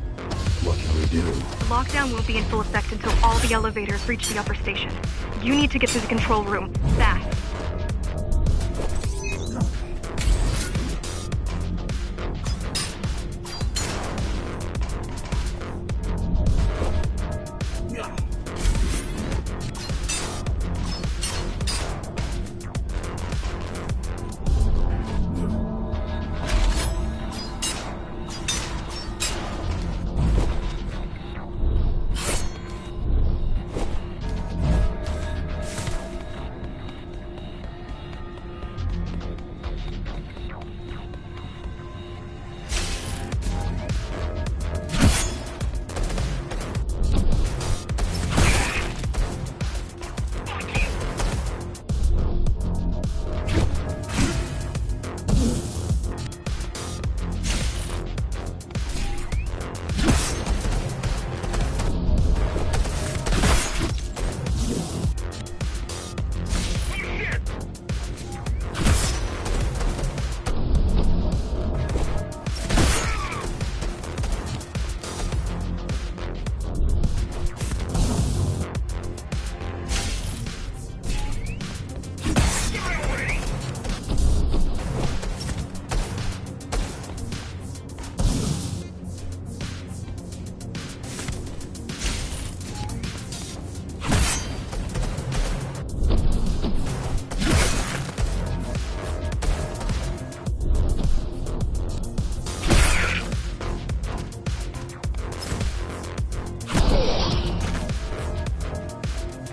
What can we do? The lockdown won't be in full effect until all the elevators reach the upper station. You need to get to the control room, fast.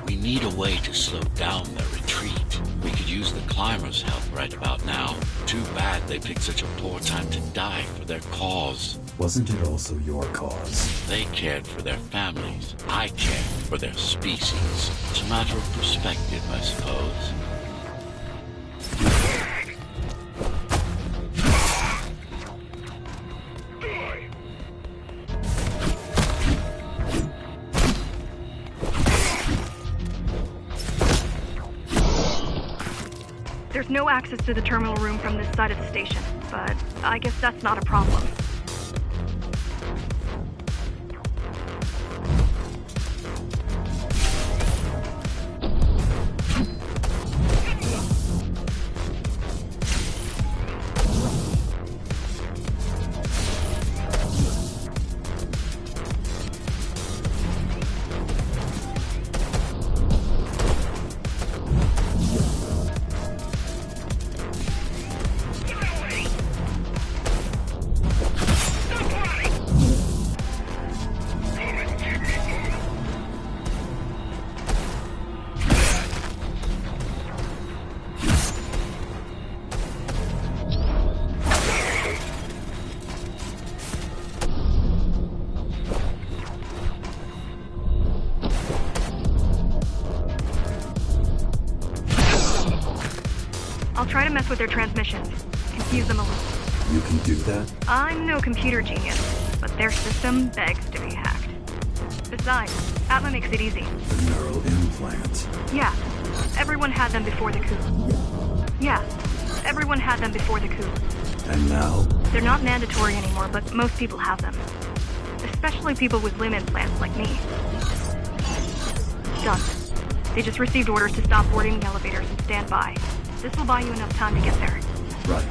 We need a way to slow down their retreat. We could use the climbers' help right about now. Too bad they picked such a poor time to die for their cause. Wasn't it also your cause? They cared for their families. I cared for their species. It's a matter of perspective, I suppose. There's no access to the terminal room from this side of the station, but I guess that's not a problem. Try to mess with their transmissions. Confuse them a little. You can do that? I'm no computer genius, but their system begs to be hacked. Besides, Atma makes it easy. The neural implant. Yeah. Everyone had them before the coup. And now? They're not mandatory anymore, but most people have them. Especially people with limb implants like me. Done. They just received orders to stop boarding the elevators and stand by. This will buy you enough time to get there. Right.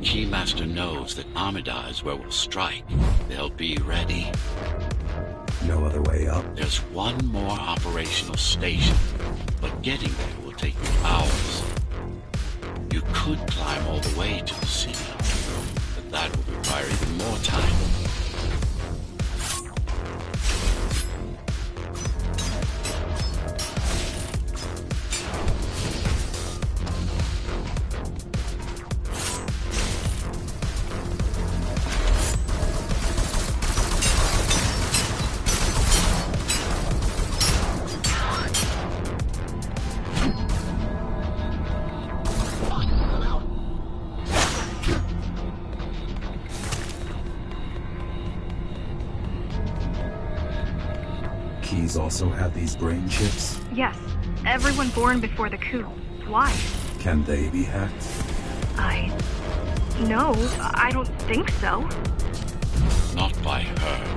Keymaster knows that Armada is where we'll strike. They'll be ready. No other way up? There's one more operational station, but getting there will take you hours. You could climb all the way to the city, but that would require even more time. Keys also have these brain chips? Yes. Everyone born before the coup. Why? Can they be hacked? No, I don't think so. Not by her.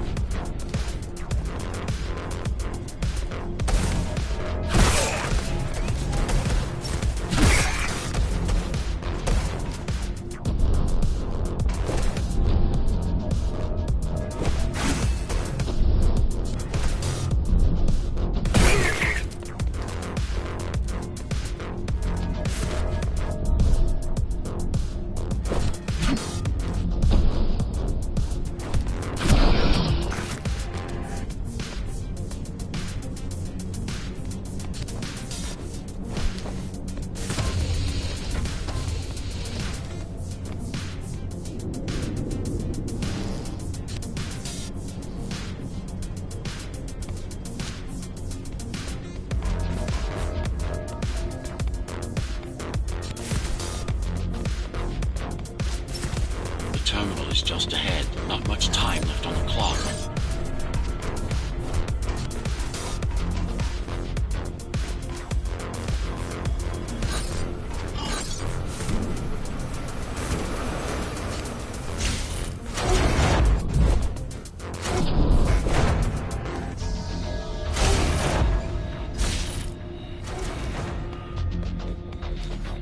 Terminal is just ahead. Not much time left on the clock.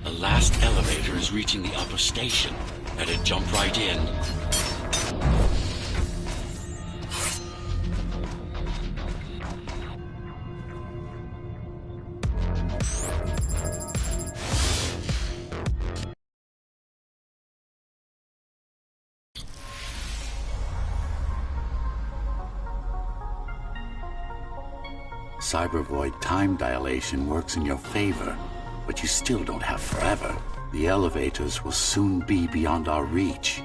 The last elevator is reaching the upper station. Better jump right in. Cybervoid time dilation works in your favor, but you still don't have forever. The elevators will soon be beyond our reach.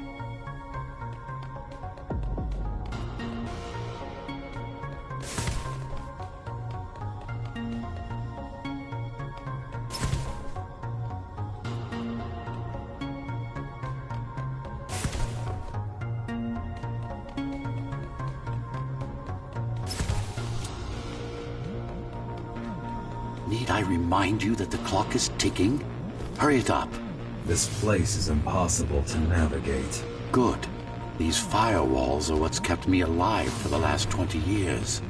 Need I remind you that the clock is ticking? Hurry it up. This place is impossible to navigate. Good. These firewalls are what's kept me alive for the last 20 years.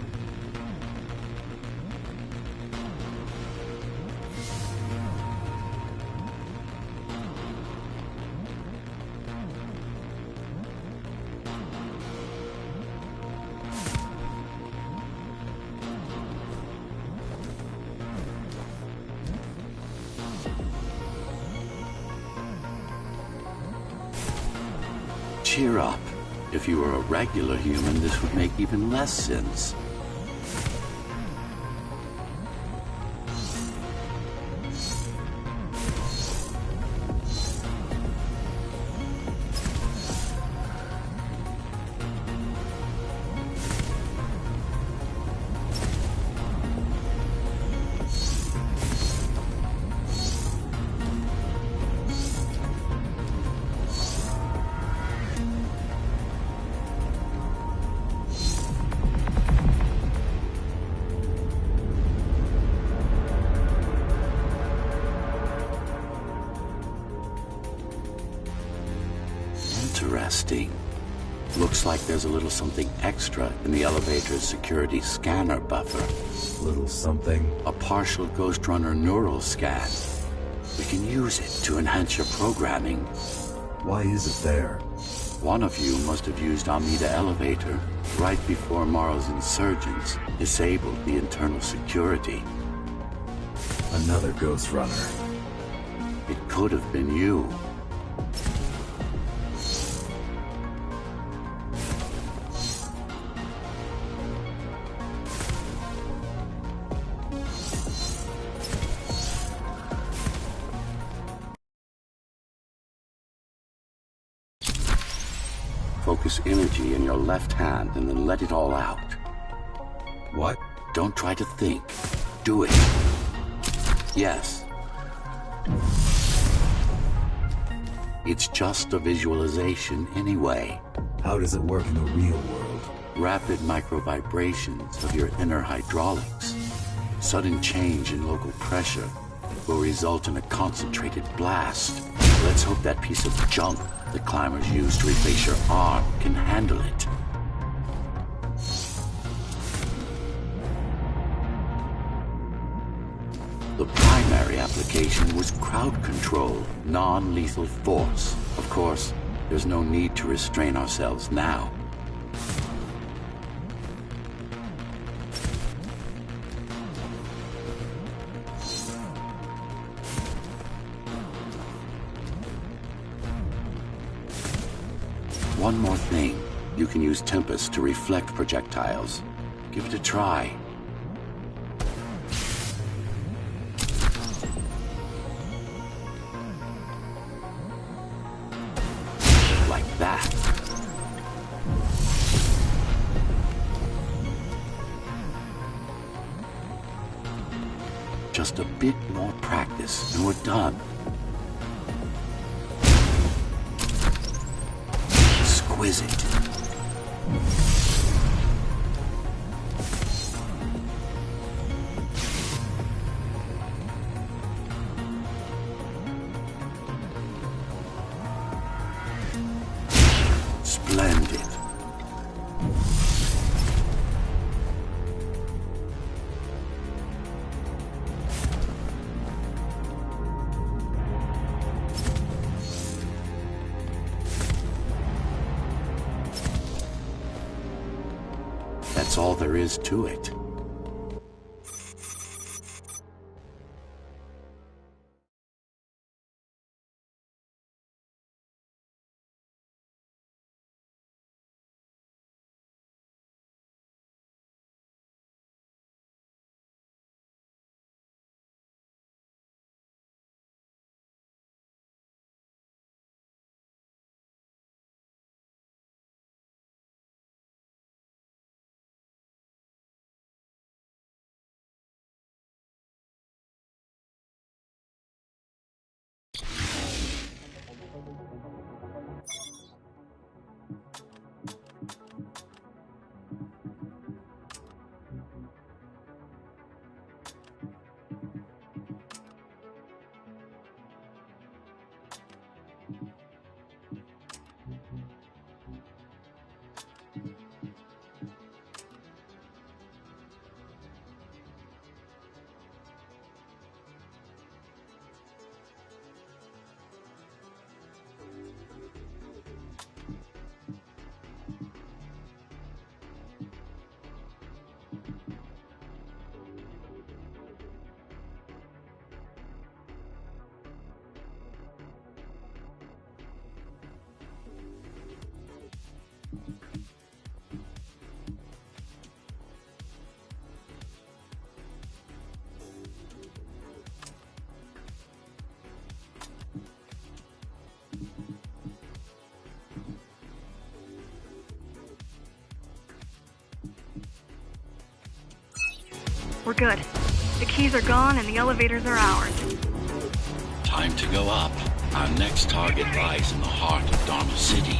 Cheer up. If you were a regular human, this would make even less sense. Interesting. Looks like there's a little something extra in the elevator's security scanner buffer. Little something? A partial GhostRunner neural scan. We can use it to enhance your programming. Why is it there? One of you must have used Amida Elevator right before Morrow's insurgents disabled the internal security. Another GhostRunner. It could have been you. Focus energy in your left hand and then let it all out. What? Don't try to think. Do it. Yes. It's just a visualization anyway. How does it work in the real world? Rapid micro-vibrations of your inner hydraulics. Sudden change in local pressure will result in a concentrated blast. Let's hope that piece of junk the climbers use to replace your arm can handle it. The primary application was crowd control, non-lethal force. Of course, there's no need to restrain ourselves now. One more thing. You can use Tempest to reflect projectiles. Give it a try. Like that. Just a bit more practice and we're done. Exquisite. Splendid. That's all there is to it. We're good. The keys are gone and the elevators are ours. Time to go up. Our next target lies in the heart of Dharma City.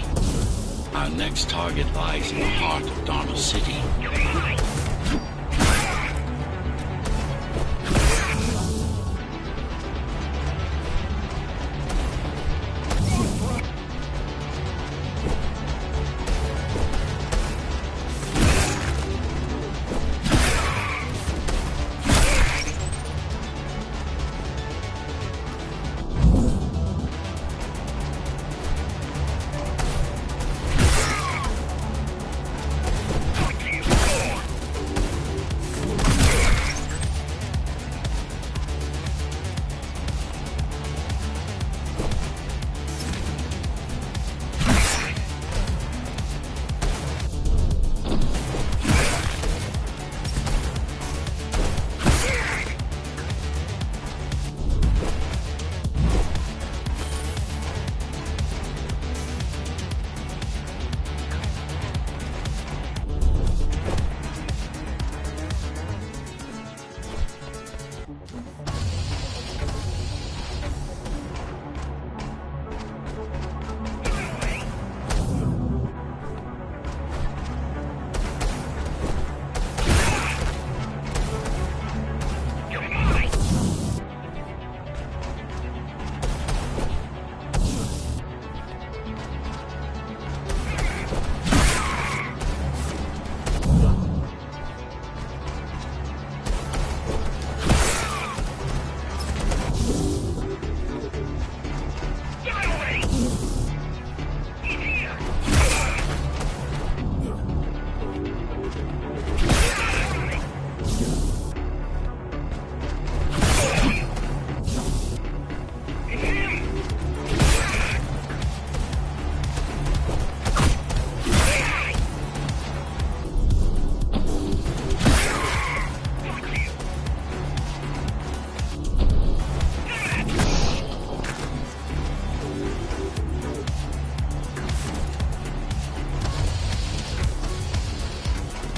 Our next target lies in the heart of Dharma City.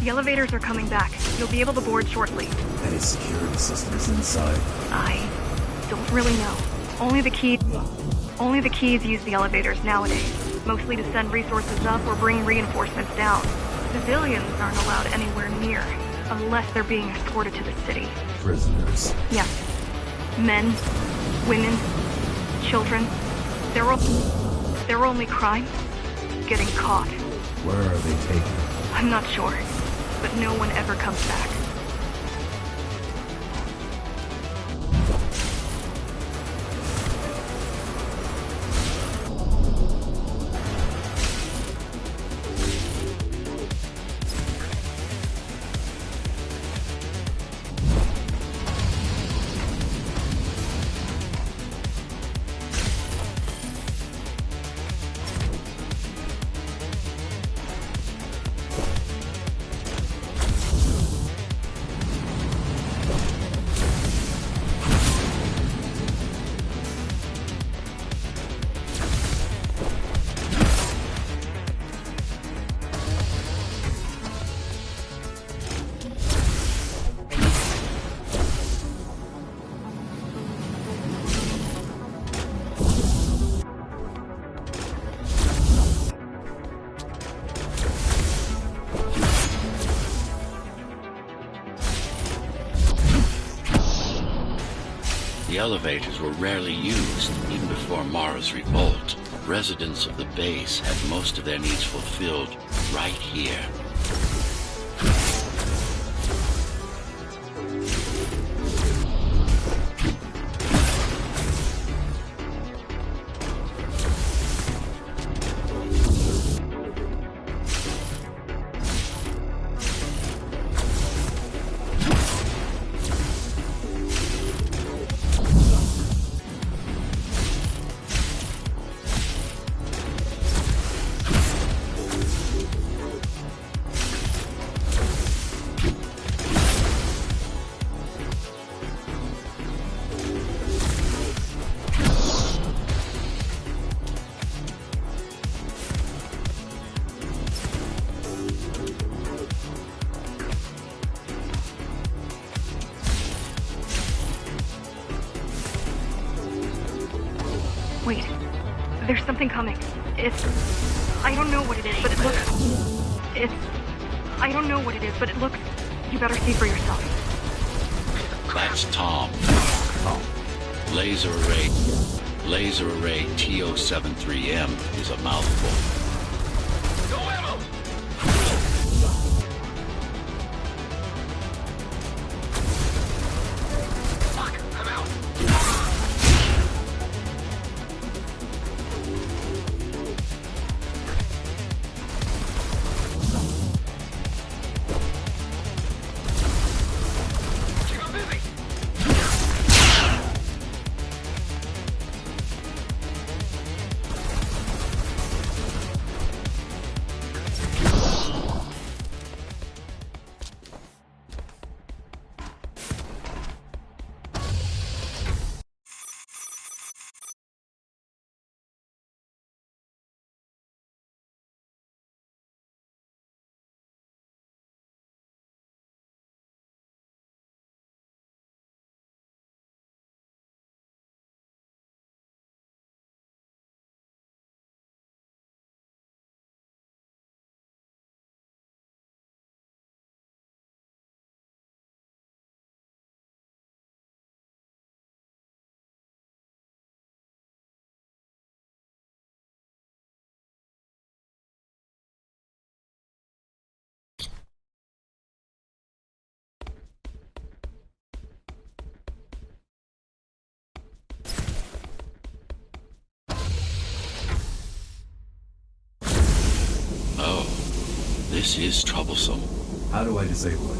The elevators are coming back. You'll be able to board shortly. Any security systems inside? I don't really know. Only the keys use the elevators nowadays, mostly to send resources up or bring reinforcements down. Civilians aren't allowed anywhere near, unless they're being escorted to the city. Prisoners? Yes. Men, women, children. Their only crime? Getting caught. Where are they taken? I'm not sure, but no one ever comes back. The elevators were rarely used, even before Mara's revolt. Residents of the base had most of their needs fulfilled right here. Wait, there's something coming. I don't know what it is, but it looks... I don't know what it is, but it looks... You better see for yourself. That's Tom. Laser array TO73M is a mouthful. This is troublesome. How do I disable it?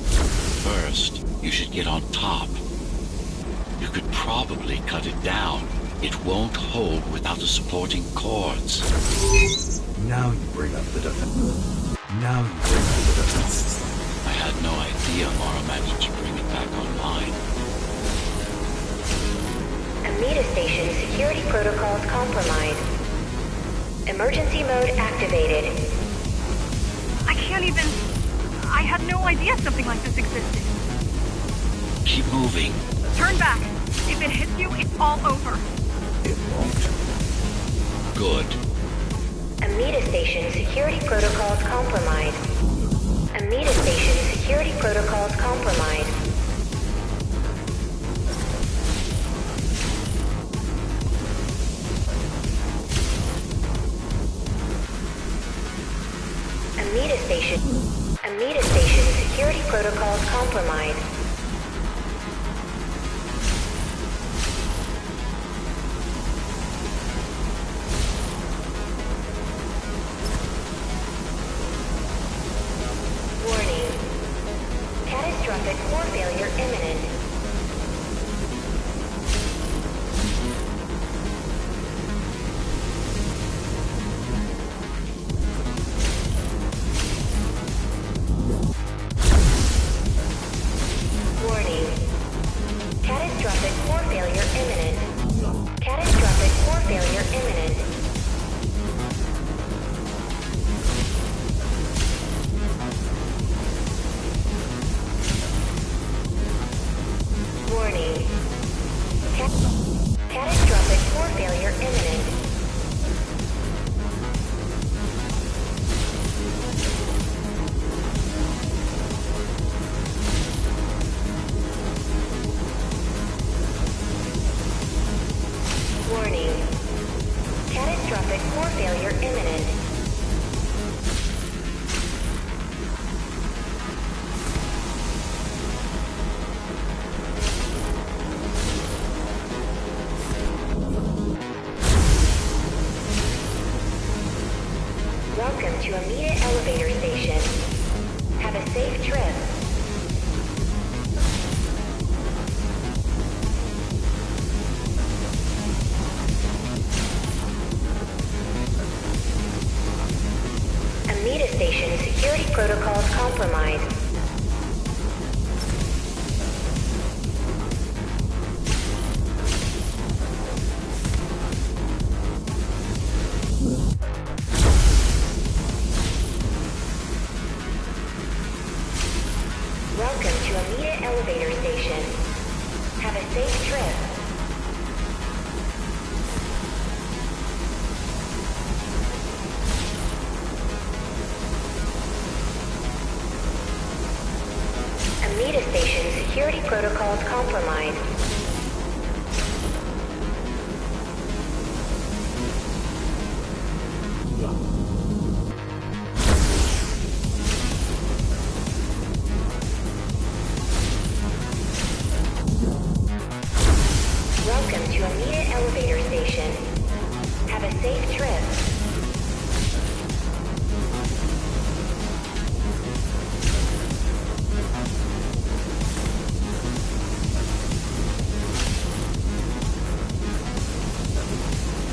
First, you should get on top. You could probably cut it down. It won't hold without the supporting cords. Now you bring up the defense. System. I had no idea Mara managed to bring it back online. Amida Station security protocols compromised. Emergency mode activated. I can't even... I had no idea something like this existed. Keep moving. Turn back. If it hits you, it's all over. It won't. Good. Amida Station security protocols compromised. Amida Station security protocols compromised. Amida Station security protocols compromised. Warning. Catastrophic core failure imminent. compromised. Welcome to Amita Elevator Station. Have a safe trip. Amita Station security protocols compromised. Welcome to Amita Elevator Station. Have a safe trip.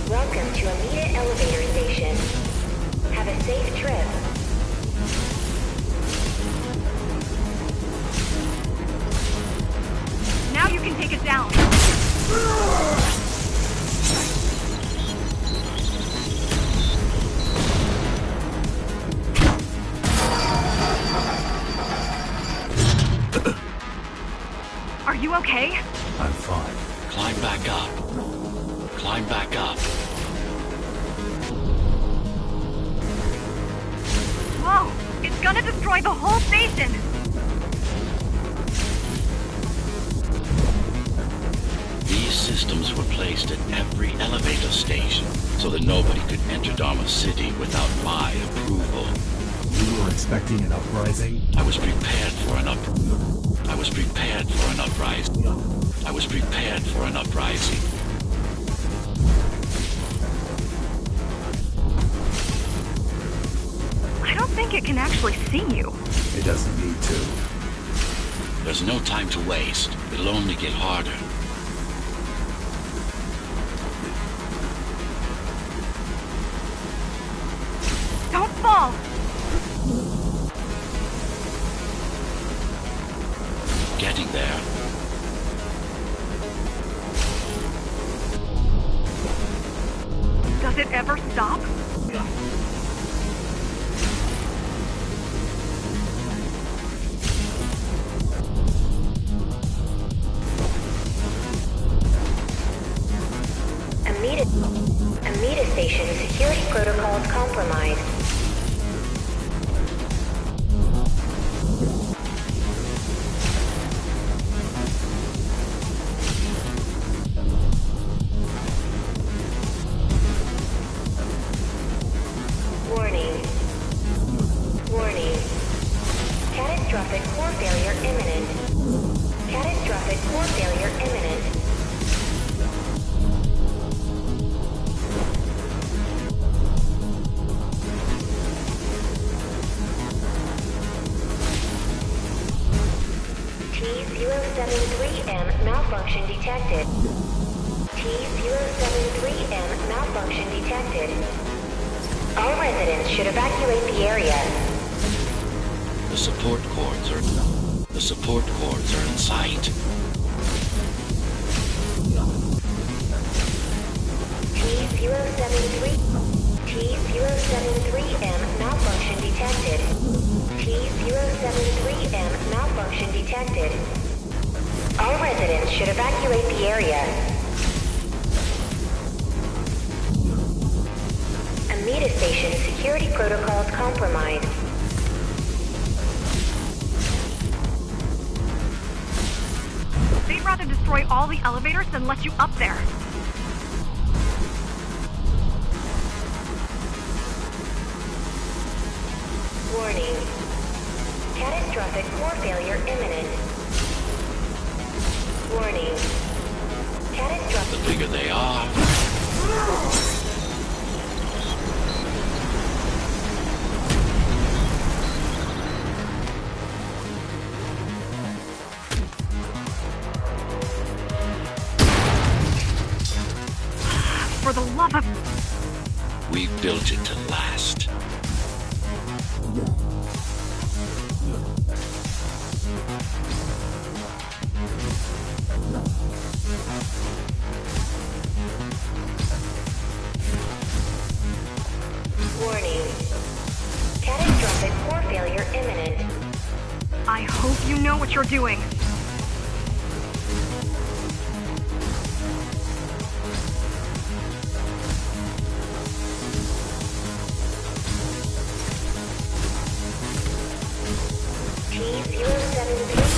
Welcome to Amita Elevator Station. Have a safe trip. Now you can take it down. Are you okay? I'm fine. Climb back up. Climb back up. Whoa! It's gonna destroy the whole station! These systems were placed at every elevator station so that nobody could enter Dharma City without my approval. You were expecting an uprising? I was prepared for an uprising. I was prepared for an uprising. I was prepared for an uprising. I don't think it can actually see you. It doesn't need to. There's no time to waste. It'll only get harder. Don't fall! Getting there. Does it ever stop? Amita Station security protocols compromised. Warning. Warning. Catastrophic core failure imminent. Catastrophic core failure imminent. T073M malfunction detected. T073M malfunction detected. All residents should evacuate the area. The support cords are in sight. T073M malfunction detected. T073M malfunction detected. All residents should evacuate the area. Amita Station security protocols compromised. They'd rather destroy all the elevators than let you up there. Warning. Catastrophic core failure imminent. Warning. Catastrophic... The bigger they are, For the love of... we built it to last. You know what you're doing.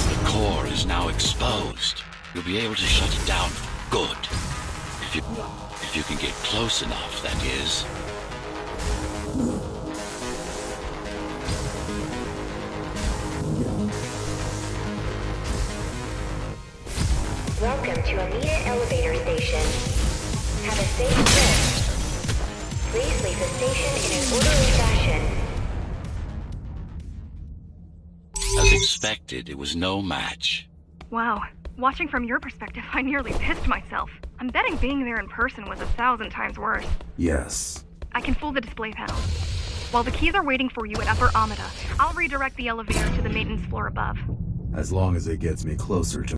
The core is now exposed. You'll be able to shut it down for good. If you can get close enough, that is. Welcome to Amita Elevator Station. Have a safe trip. Please leave the station in an orderly fashion. As expected, it was no match. Wow. Watching from your perspective, I nearly pissed myself. I'm betting being there in person was 1,000 times worse. Yes. I can fool the display panel. While the keys are waiting for you at Upper Amida, I'll redirect the elevator to the maintenance floor above. As long as it gets me closer to...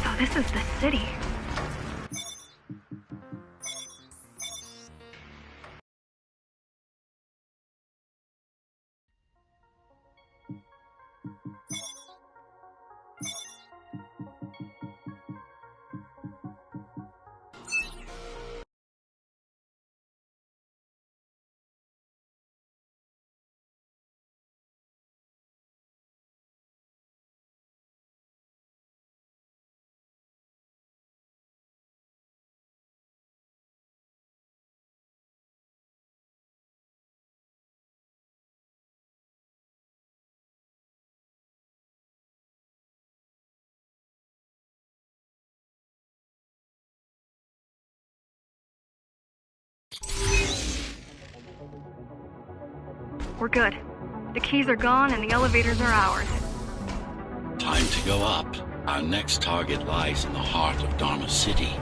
So this is the city. We're good. The keys are gone and the elevators are ours. Time to go up. Our next target lies in the heart of Dharma City.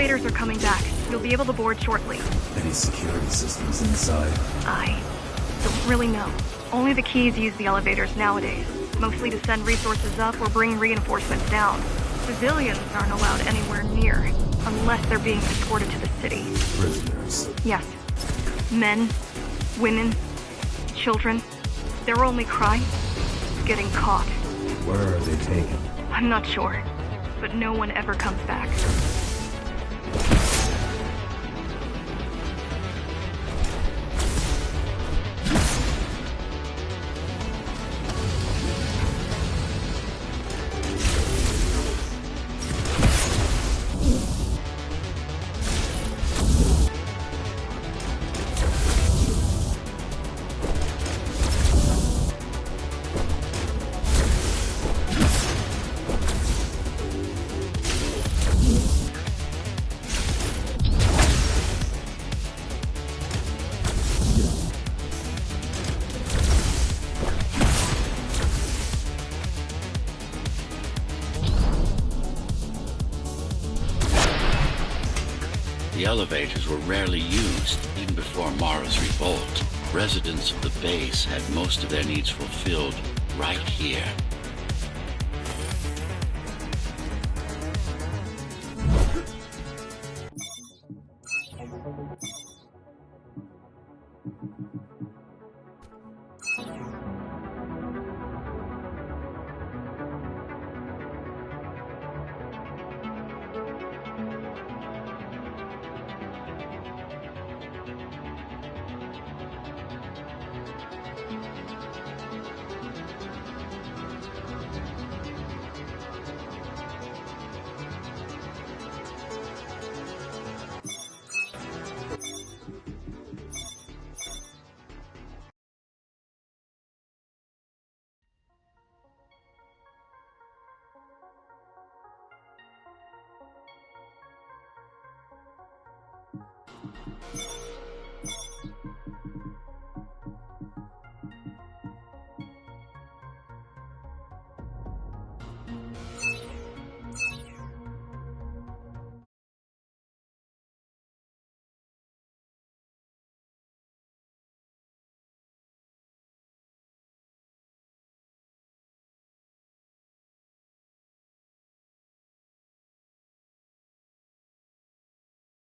elevators are coming back. You'll be able to board shortly. Any security systems inside? I don't really know. Only the keys use the elevators nowadays, mostly to send resources up or bring reinforcements down. Civilians aren't allowed anywhere near, unless they're being escorted to the city. Prisoners? Yes. Men, women, children. Their only crime? Getting caught. Where are they taken? I'm not sure, but no one ever comes back. The elevators were rarely used, even before Mara's revolt. Residents of the base had most of their needs fulfilled right here.